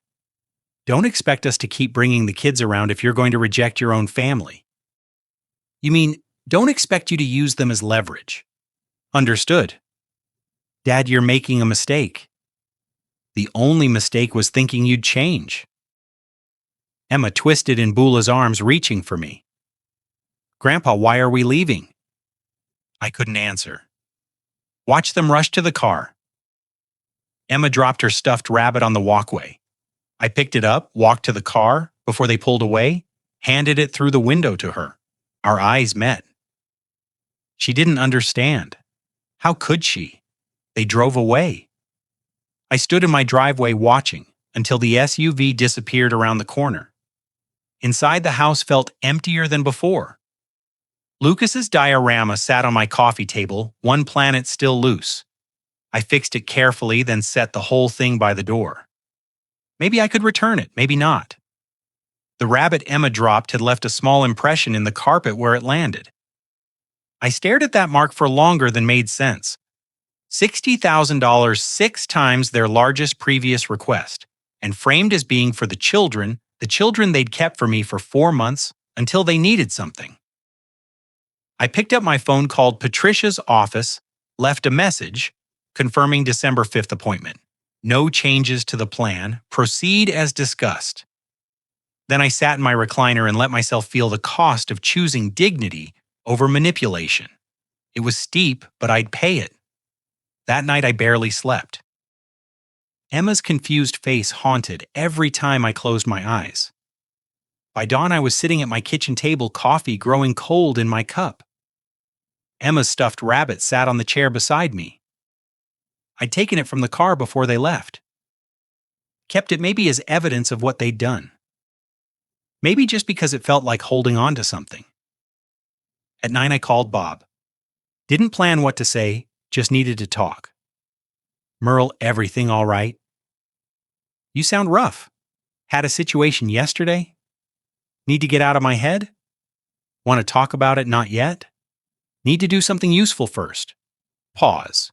Don't expect us to keep bringing the kids around if you're going to reject your own family. You mean, don't expect you to use them as leverage. Understood. Dad, you're making a mistake. The only mistake was thinking you'd change. Emma twisted in Beulah's arms, reaching for me. Grandpa, why are we leaving? I couldn't answer. Watch them rush to the car. Emma dropped her stuffed rabbit on the walkway. I picked it up, walked to the car before they pulled away, handed it through the window to her. Our eyes met. She didn't understand. How could she? They drove away. I stood in my driveway watching until the SUV disappeared around the corner. Inside, the house felt emptier than before. Lucas's diorama sat on my coffee table, one planet still loose. I fixed it carefully, then set the whole thing by the door. Maybe I could return it, maybe not. The rabbit Emma dropped had left a small impression in the carpet where it landed. I stared at that mark for longer than made sense. $60,000, 6 times their largest previous request, and framed as being for the children they'd kept for me for 4 months until they needed something. I picked up my phone, called Patricia's office, left a message confirming December 5th appointment. No changes to the plan. Proceed as discussed. Then I sat in my recliner and let myself feel the cost of choosing dignity over manipulation. It was steep, but I'd pay it. That night I barely slept. Emma's confused face haunted every time I closed my eyes. By dawn I was sitting at my kitchen table, coffee growing cold in my cup. Emma's stuffed rabbit sat on the chair beside me. I'd taken it from the car before they left. Kept it maybe as evidence of what they'd done. Maybe just because it felt like holding on to something. At 9 I called Bob. Didn't plan what to say, just needed to talk. Merle, everything all right? You sound rough. Had a situation yesterday? Need to get out of my head? Want to talk about it? Not yet? Need to do something useful first. Pause.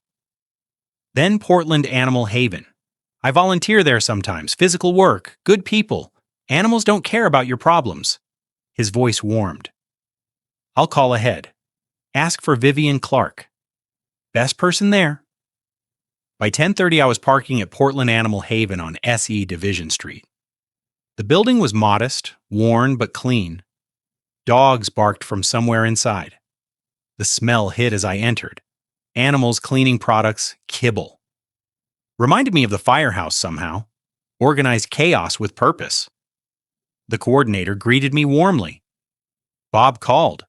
Then Portland Animal Haven. I volunteer there sometimes. Physical work, good people. Animals don't care about your problems. His voice warmed. I'll call ahead. Ask for Vivian Clark. Best person there. By 10:30 I was parking at Portland Animal Haven on SE Division Street. The building was modest, worn but clean. Dogs barked from somewhere inside. The smell hit as I entered. Animals, cleaning products, kibble. Reminded me of the firehouse somehow. Organized chaos with purpose. The coordinator greeted me warmly. Bob called.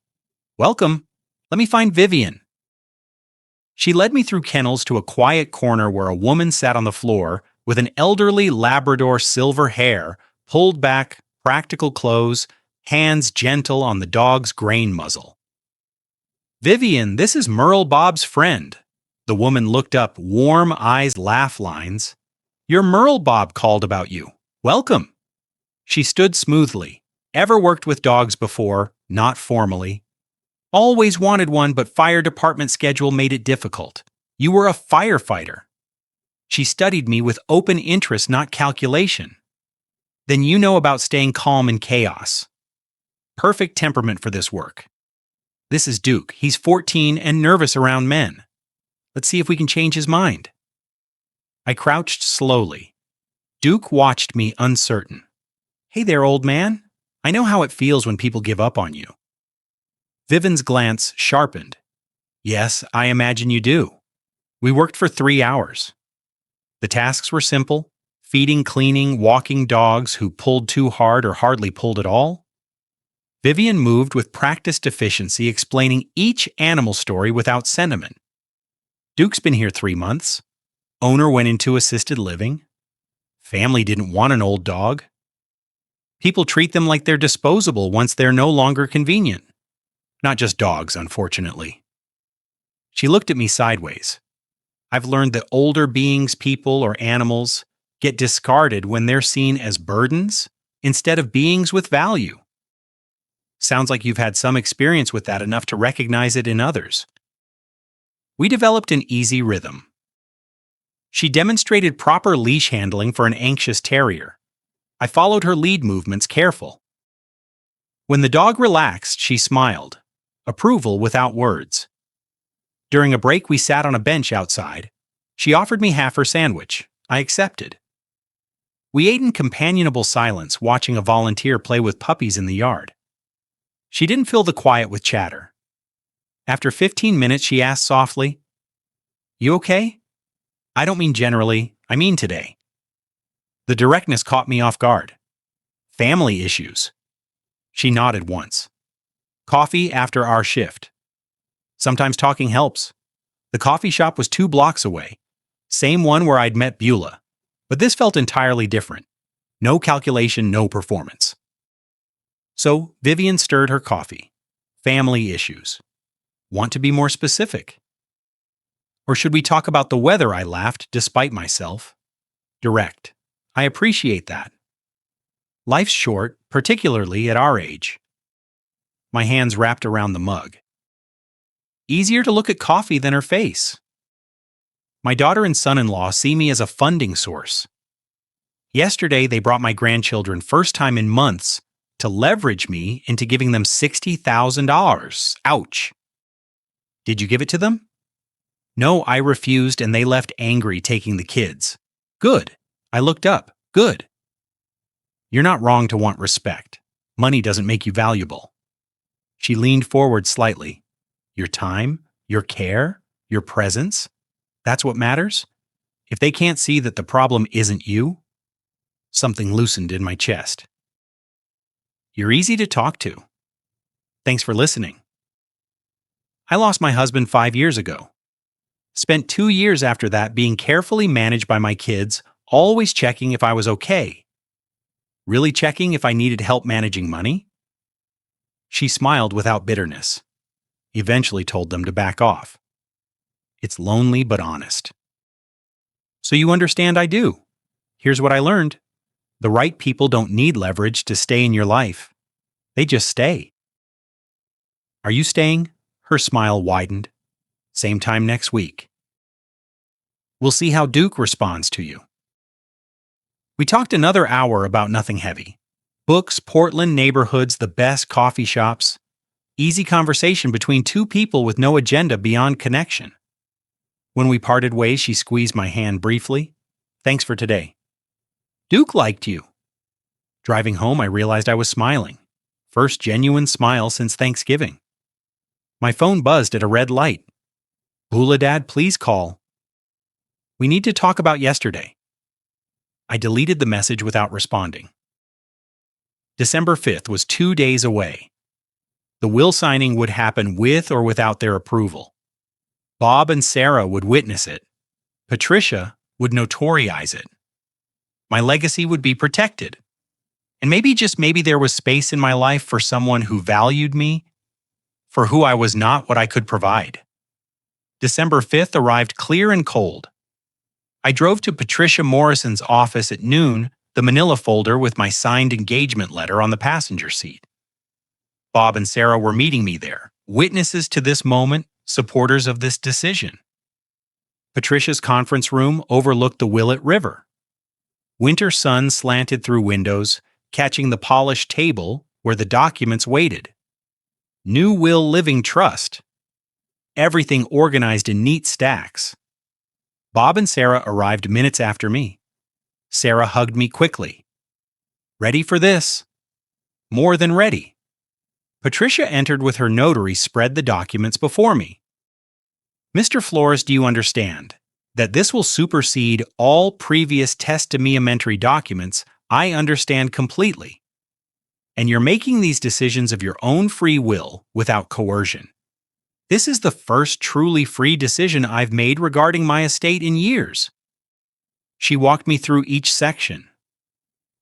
Welcome. Let me find Vivian. She led me through kennels to a quiet corner where a woman sat on the floor with an elderly Labrador silver hair pulled back practical clothes, hands gentle on the dog's grain muzzle. "Vivian, this is Merle Bob's friend." The woman looked up, warm eyes laugh lines. "Your Merle Bob called about you. Welcome." She stood smoothly. "Ever worked with dogs before? Not formally. Always wanted one, but fire department schedule made it difficult. You were a firefighter." She studied me with open interest, not calculation. "Then you know about staying calm in chaos. Perfect temperament for this work. This is Duke. He's 14 and nervous around men. Let's see if we can change his mind." I crouched slowly. Duke watched me uncertain. "Hey there, old man. I know how it feels when people give up on you." Vivian's glance sharpened. "Yes, I imagine you do. We worked for 3 hours. The tasks were simple: feeding, cleaning, walking dogs who pulled too hard or hardly pulled at all." Vivian moved with practiced efficiency, explaining each animal story without sentiment. "Duke's been here 3 months. Owner went into assisted living. Family didn't want an old dog. People treat them like they're disposable once they're no longer convenient. Not just dogs, unfortunately." She looked at me sideways. "I've learned that older beings, people, or animals get discarded when they're seen as burdens instead of beings with value." Sounds like you've had some experience with that, enough to recognize it in others. We developed an easy rhythm. She demonstrated proper leash handling for an anxious terrier. I followed her lead movements, careful. When the dog relaxed, she smiled. Approval without words. During a break, we sat on a bench outside. She offered me half her sandwich. I accepted. We ate in companionable silence, watching a volunteer play with puppies in the yard. She didn't fill the quiet with chatter. After 15 minutes, she asked softly, "You okay?" "I don't mean generally, I mean today." The directness caught me off guard. "Family issues." She nodded once. "Coffee after our shift." Sometimes talking helps. The coffee shop was 2 blocks away. Same one where I'd met Beulah. But this felt entirely different. No calculation, no performance. So Vivian stirred her coffee. Family issues. Want to be more specific? Or should we talk about the weather? I laughed, despite myself. Direct. I appreciate that. Life's short, particularly at our age. My hands wrapped around the mug. Easier to look at coffee than her face. My daughter and son-in-law see me as a funding source. Yesterday, they brought my grandchildren, first time in months, to leverage me into giving them $60,000. Ouch. Did you give it to them? No, I refused, and they left angry, taking the kids. Good. I looked up. Good. You're not wrong to want respect. Money doesn't make you valuable. She leaned forward slightly. Your time, your care, your presence, that's what matters? If they can't see that the problem isn't you? Something loosened in my chest. You're easy to talk to. Thanks for listening. I lost my husband 5 years ago. Spent 2 years after that being carefully managed by my kids, always checking if I was okay. Really checking if I needed help managing money? She smiled without bitterness. Eventually told them to back off. It's lonely but honest. So you understand I do. Here's what I learned. The right people don't need leverage to stay in your life. They just stay. Are you staying? Her smile widened. Same time next week. We'll see how Duke responds to you. We talked another hour about nothing heavy. Books, Portland neighborhoods, the best coffee shops. Easy conversation between 2 people with no agenda beyond connection. When we parted ways, she squeezed my hand briefly. Thanks for today. Duke liked you. Driving home, I realized I was smiling. First genuine smile since Thanksgiving. My phone buzzed at a red light. Beulah, Dad, please call. We need to talk about yesterday. I deleted the message without responding. December 5th was 2 days away. The will signing would happen with or without their approval. Bob and Sarah would witness it. Patricia would notorize it. My legacy would be protected. And maybe, just maybe, there was space in my life for someone who valued me for who I was, not what I could provide. December 5th arrived clear and cold. I drove to Patricia Morrison's office at noon, the manila folder with my signed engagement letter on the passenger seat. Bob and Sarah were meeting me there, witnesses to this moment, supporters of this decision. Patricia's conference room overlooked the Willet River. Winter sun slanted through windows, catching the polished table where the documents waited. New Will Living Trust. Everything organized in neat stacks. Bob and Sarah arrived minutes after me. Sarah hugged me quickly. Ready for this? More than ready. Patricia entered with her notary, spread the documents before me. Mr. Flores, do you understand that this will supersede all previous testamentary documents? I understand completely. And you're making these decisions of your own free will without coercion. This is the first truly free decision I've made regarding my estate in years. She walked me through each section.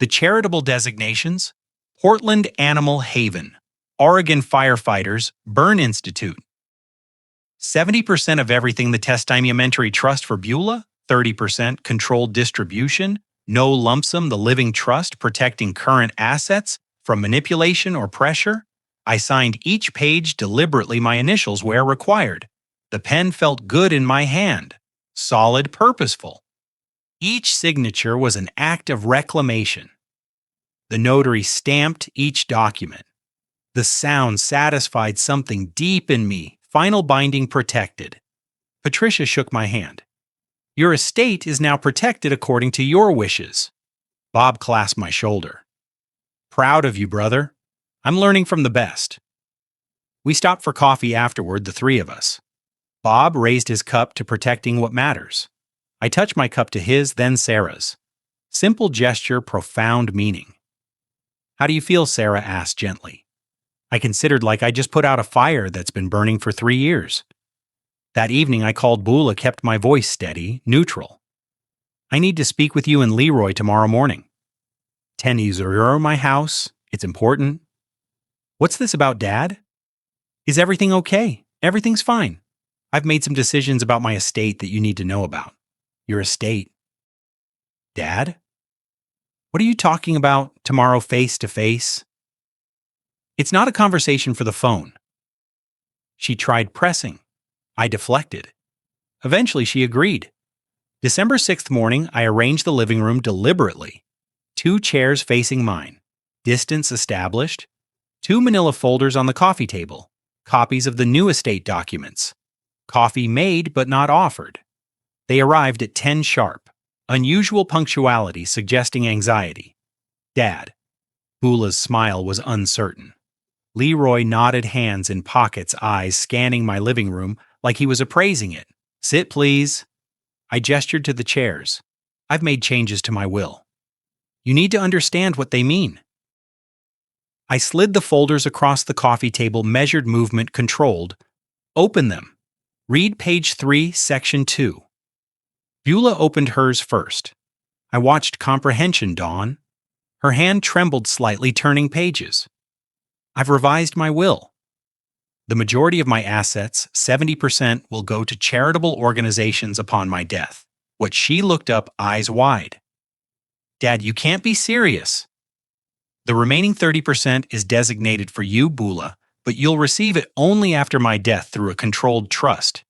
The charitable designations: Portland Animal Haven, Oregon Firefighters Burn Institute. 70% of everything the testamentary trust for Beulah, 30% controlled distribution, no lump sum the living trust protecting current assets from manipulation or pressure. I signed each page deliberately, my initials where required. The pen felt good in my hand, solid, purposeful. Each signature was an act of reclamation. The notary stamped each document. The sound satisfied something deep in me. Final binding protected. Patricia shook my hand. Your estate is now protected according to your wishes. Bob clasped my shoulder. Proud of you, brother. I'm learning from the best. We stopped for coffee afterward, the three of us. Bob raised his cup to protecting what matters. I touched my cup to his, then Sarah's. Simple gesture, profound meaning. How do you feel? Sarah asked gently. I considered like I just put out a fire that's been burning for 3 years. That evening I called Beulah, kept my voice steady, neutral. I need to speak with you and Leroy tomorrow morning. 10 Euro, my house. It's important. What's this about, Dad? Is everything okay? Everything's fine. I've made some decisions about my estate that you need to know about. Your estate. Dad? What are you talking about tomorrow, face to face? It's not a conversation for the phone. She tried pressing. I deflected. Eventually she agreed. December 6th morning, I arranged the living room deliberately. 2 chairs facing mine. Distance established. 2 manila folders on the coffee table. Copies of the new estate documents. Coffee made but not offered. They arrived at 10 sharp. Unusual punctuality suggesting anxiety. Dad. Beulah's smile was uncertain. Leroy nodded, hands in pockets, eyes scanning my living room like he was appraising it. Sit, please. I gestured to the chairs. I've made changes to my will. You need to understand what they mean. I slid the folders across the coffee table, measured movement, controlled. Open them. Read page 3, section 2. Beulah opened hers first. I watched comprehension dawn. Her hand trembled slightly, turning pages. I've revised my will. The majority of my assets, 70%, will go to charitable organizations upon my death. What she looked up, eyes wide. Dad, you can't be serious. The remaining 30% is designated for you, Beulah, but you'll receive it only after my death through a controlled trust.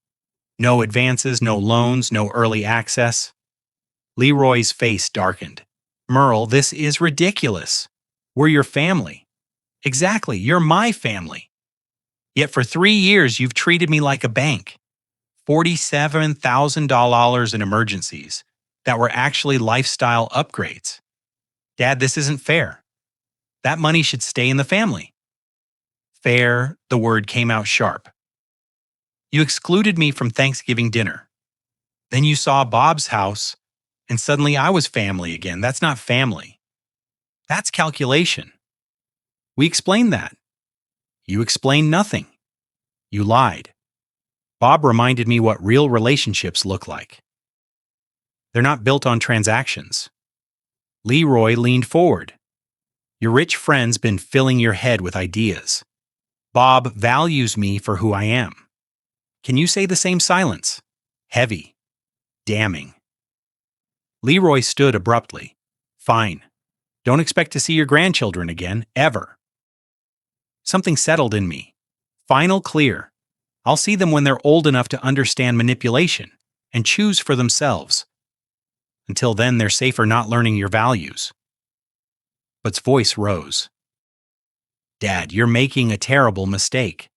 No advances, no loans, no early access. Leroy's face darkened. Merle, this is ridiculous. We're your family. Exactly, you're my family. Yet for 3 years you've treated me like a bank. $47,000 in emergencies that were actually lifestyle upgrades. Dad, this isn't fair. That money should stay in the family. Fair, the word came out sharp. You excluded me from Thanksgiving dinner. Then you saw Bob's house, and suddenly I was family again. That's not family. That's calculation. We explained that. You explained nothing. You lied. Bob reminded me what real relationships look like. They're not built on transactions. Leroy leaned forward. Your rich friend's been filling your head with ideas. Bob values me for who I am. Can you say the same silence? Heavy. Damning. Leroy stood abruptly. Fine. Don't expect to see your grandchildren again, ever. Something settled in me. Final clear. I'll see them when they're old enough to understand manipulation and choose for themselves. Until then, they're safer not learning your values. But's voice rose. Dad, you're making a terrible mistake.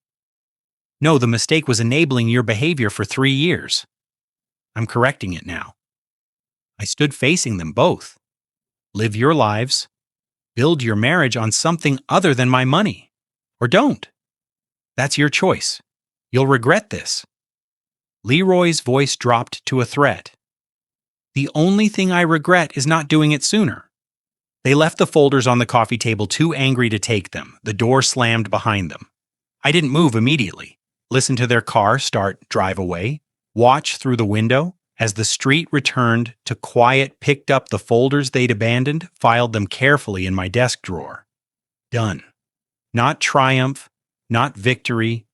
No, the mistake was enabling your behavior for 3 years. I'm correcting it now. I stood facing them both. Live your lives. Build your marriage on something other than my money. Or don't. That's your choice. You'll regret this. Leroy's voice dropped to a threat. The only thing I regret is not doing it sooner. They left the folders on the coffee table too angry to take them. The door slammed behind them. I didn't move immediately. Listen to their car drive away. Watch through the window. As the street returned to quiet, picked up the folders they'd abandoned, filed them carefully in my desk drawer. Done. Not triumph, not victory,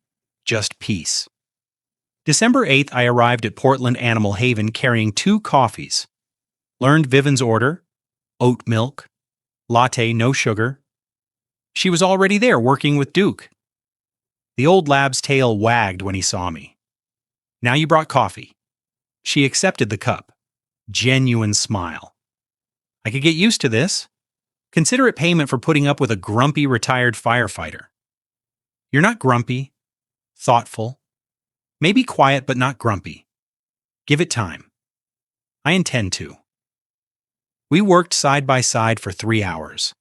just peace. December 8th, I arrived at Portland Animal Haven carrying 2 coffees. Learned Vivian's order, oat milk, latte, no sugar. She was already there working with Duke. The old lab's tail wagged when he saw me. Now you brought coffee. She accepted the cup. Genuine smile. I could get used to this. Consider it payment for putting up with a grumpy retired firefighter. You're not grumpy. Thoughtful. Maybe quiet, but not grumpy. Give it time. I intend to. We worked side by side for 3 hours.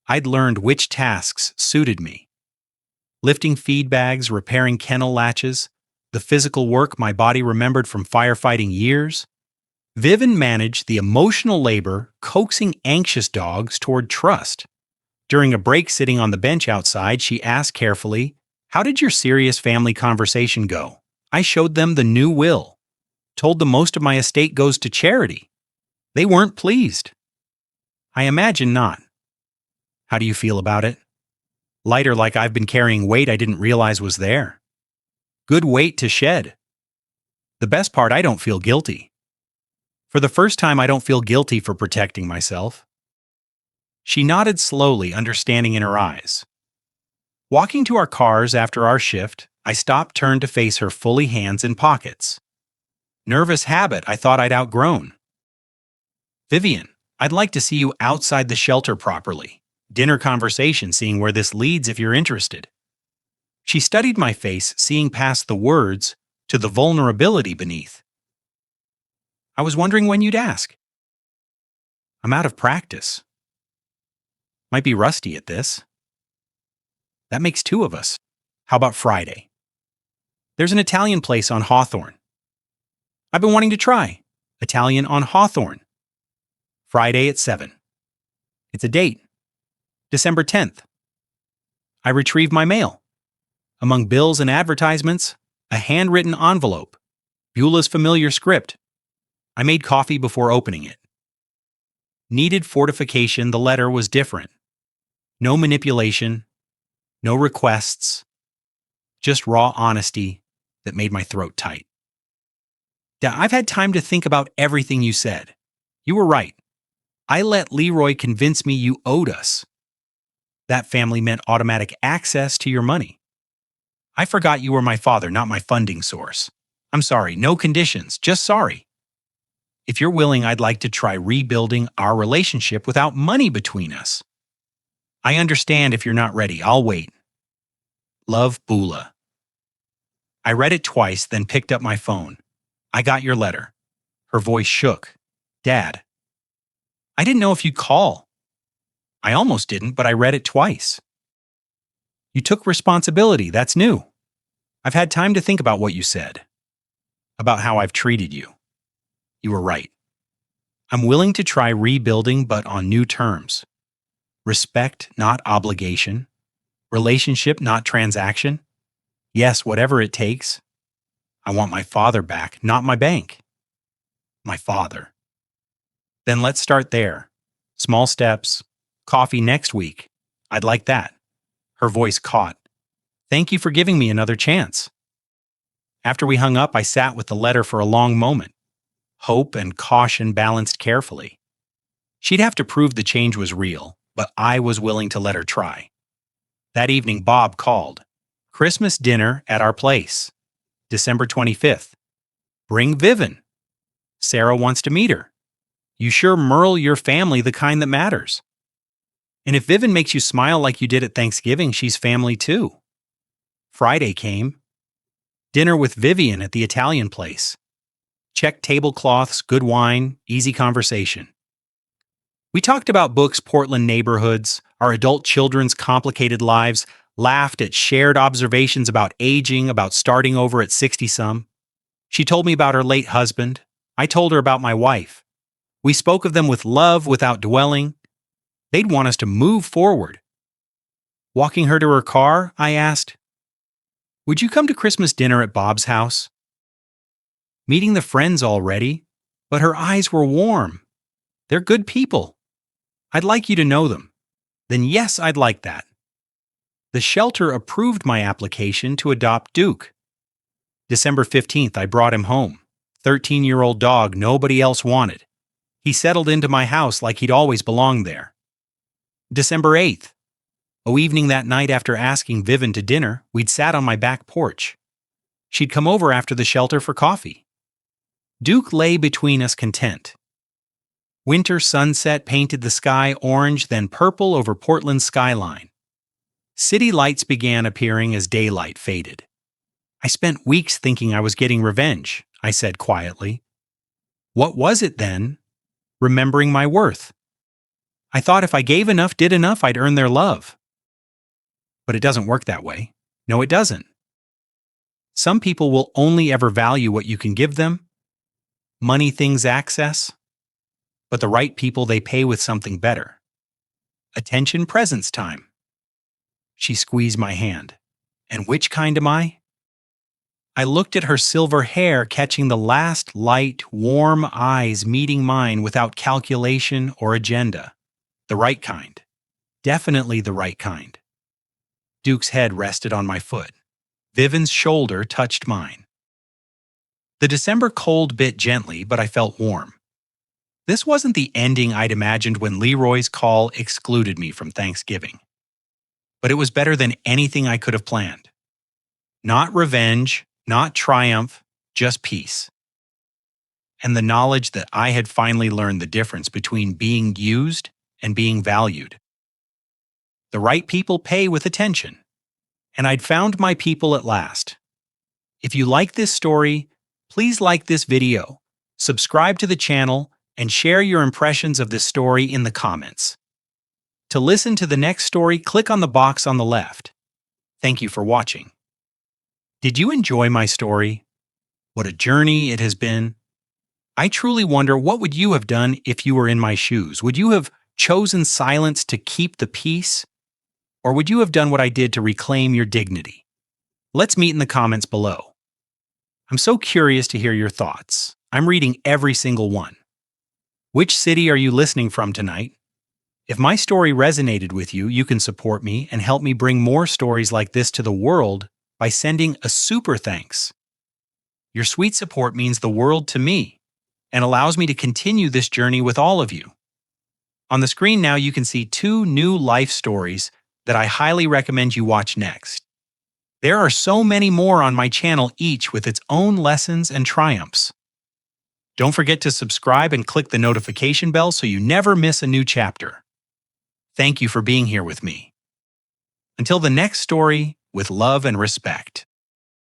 I'd learned which tasks suited me. Lifting feed bags, repairing kennel latches, the physical work my body remembered from firefighting years. Vivian managed the emotional labor, coaxing anxious dogs toward trust. During a break sitting on the bench outside, she asked carefully, "How did your serious family conversation go?" I showed them the new will. Told them most of my estate goes to charity. They weren't pleased. I imagine not. How do you feel about it? Lighter, like I've been carrying weight I didn't realize was there. Good weight to shed. The best part, I don't feel guilty. For the first time, I don't feel guilty for protecting myself. She nodded slowly, understanding in her eyes. Walking to our cars after our shift, I stopped, turned to face her, fully hands in pockets. Nervous habit I thought I'd outgrown. Vivian, I'd like to see you outside the shelter properly. Dinner conversation, seeing where this leads if you're interested. She studied my face, seeing past the words to the vulnerability beneath. I was wondering when you'd ask. I'm out of practice. Might be rusty at this. That makes 2 of us. How about Friday? There's an Italian place on Hawthorne. I've been wanting to try. Italian on Hawthorne. Friday at 7. It's a date. December 10th. I retrieve my mail. Among bills and advertisements, a handwritten envelope. Beulah's familiar script. I made coffee before opening it. Needed fortification, the letter was different. No manipulation, no requests, just raw honesty that made my throat tight. I've had time to think about everything you said. You were right. I let Leroy convince me you owed us. That family meant automatic access to your money. I forgot you were my father, not my funding source. I'm sorry, no conditions, just sorry. If you're willing, I'd like to try rebuilding our relationship without money between us. I understand if you're not ready, I'll wait. Love, Beulah. I read it twice, then picked up my phone. I got your letter. Her voice shook. Dad. I didn't know if you'd call. I almost didn't, but I read it twice. You took responsibility, that's new. I've had time to think about what you said. About how I've treated you. You were right. I'm willing to try rebuilding, but on new terms. Respect, not obligation. Relationship, not transaction. Yes, whatever it takes. I want my father back, not my bank. My father. Then let's start there. Small steps, Coffee next week. I'd like that. Her voice caught. Thank you for giving me another chance. After we hung up, I sat with the letter for a long moment. Hope and caution balanced carefully. She'd have to prove the change was real, but I was willing to let her try. That evening, Bob called. Christmas dinner at our place. December 25th. Bring Vivian. Sarah wants to meet her. You sure Merle your family the kind that matters. And if Vivian makes you smile like you did at Thanksgiving, she's family too. Friday came. Dinner with Vivian at the Italian place. Check tablecloths, good wine, easy conversation. We talked about books, Portland neighborhoods, our adult children's complicated lives, laughed at shared observations about aging, about starting over at 60-some. She told me about her late husband. I told her about my wife. We spoke of them with love without dwelling. They'd want us to move forward. Walking her to her car, I asked, would you come to Christmas dinner at Bob's house? Meeting the friends already, but her eyes were warm. They're good people. I'd like you to know them. Then yes, I'd like that. The shelter approved my application to adopt Duke. December 15th, I brought him home. 13-year-old dog nobody else wanted. He settled into my house like he'd always belonged there. December 8th. Evening that night after asking Vivian to dinner, we'd sat on my back porch. She'd come over after the shelter for coffee. Duke lay between us content. Winter sunset painted the sky orange, then purple over Portland's skyline. City lights began appearing as daylight faded. I spent weeks thinking I was getting revenge, I said quietly. What was it then? Remembering my worth. I thought if I gave enough, did enough, I'd earn their love. But it doesn't work that way. No, it doesn't. Some people will only ever value what you can give them. Money, things, access. But the right people they pay with something better. Attention, presence, time. She squeezed my hand. And which kind am I? I looked at her silver hair, catching the last light, warm eyes meeting mine without calculation or agenda. The right kind. Definitely the right kind. Duke's head rested on my foot. Vivian's shoulder touched mine. The December cold bit gently, but I felt warm. This wasn't the ending I'd imagined when Leroy's call excluded me from Thanksgiving. But it was better than anything I could have planned. Not revenge, not triumph, just peace. And the knowledge that I had finally learned the difference between being used and being valued. The right people pay with attention. And I'd found my people at last. If you like this story, please like this video, subscribe to the channel, and share your impressions of this story in the comments. To listen to the next story, click on the box on the left. Thank you for watching. Did you enjoy my story? What a journey it has been. I truly wonder, what would you have done if you were in my shoes? Would you have chosen silence to keep the peace? Or would you have done what I did to reclaim your dignity? Let's meet in the comments below. I'm so curious to hear your thoughts. I'm reading every single one. Which city are you listening from tonight? If my story resonated with you, you can support me and help me bring more stories like this to the world by sending a super thanks. Your sweet support means the world to me and allows me to continue this journey with all of you. On the screen now, you can see 2 new life stories that I highly recommend you watch next. There are so many more on my channel, each with its own lessons and triumphs. Don't forget to subscribe and click the notification bell so you never miss a new chapter. Thank you for being here with me. Until the next story, with love and respect.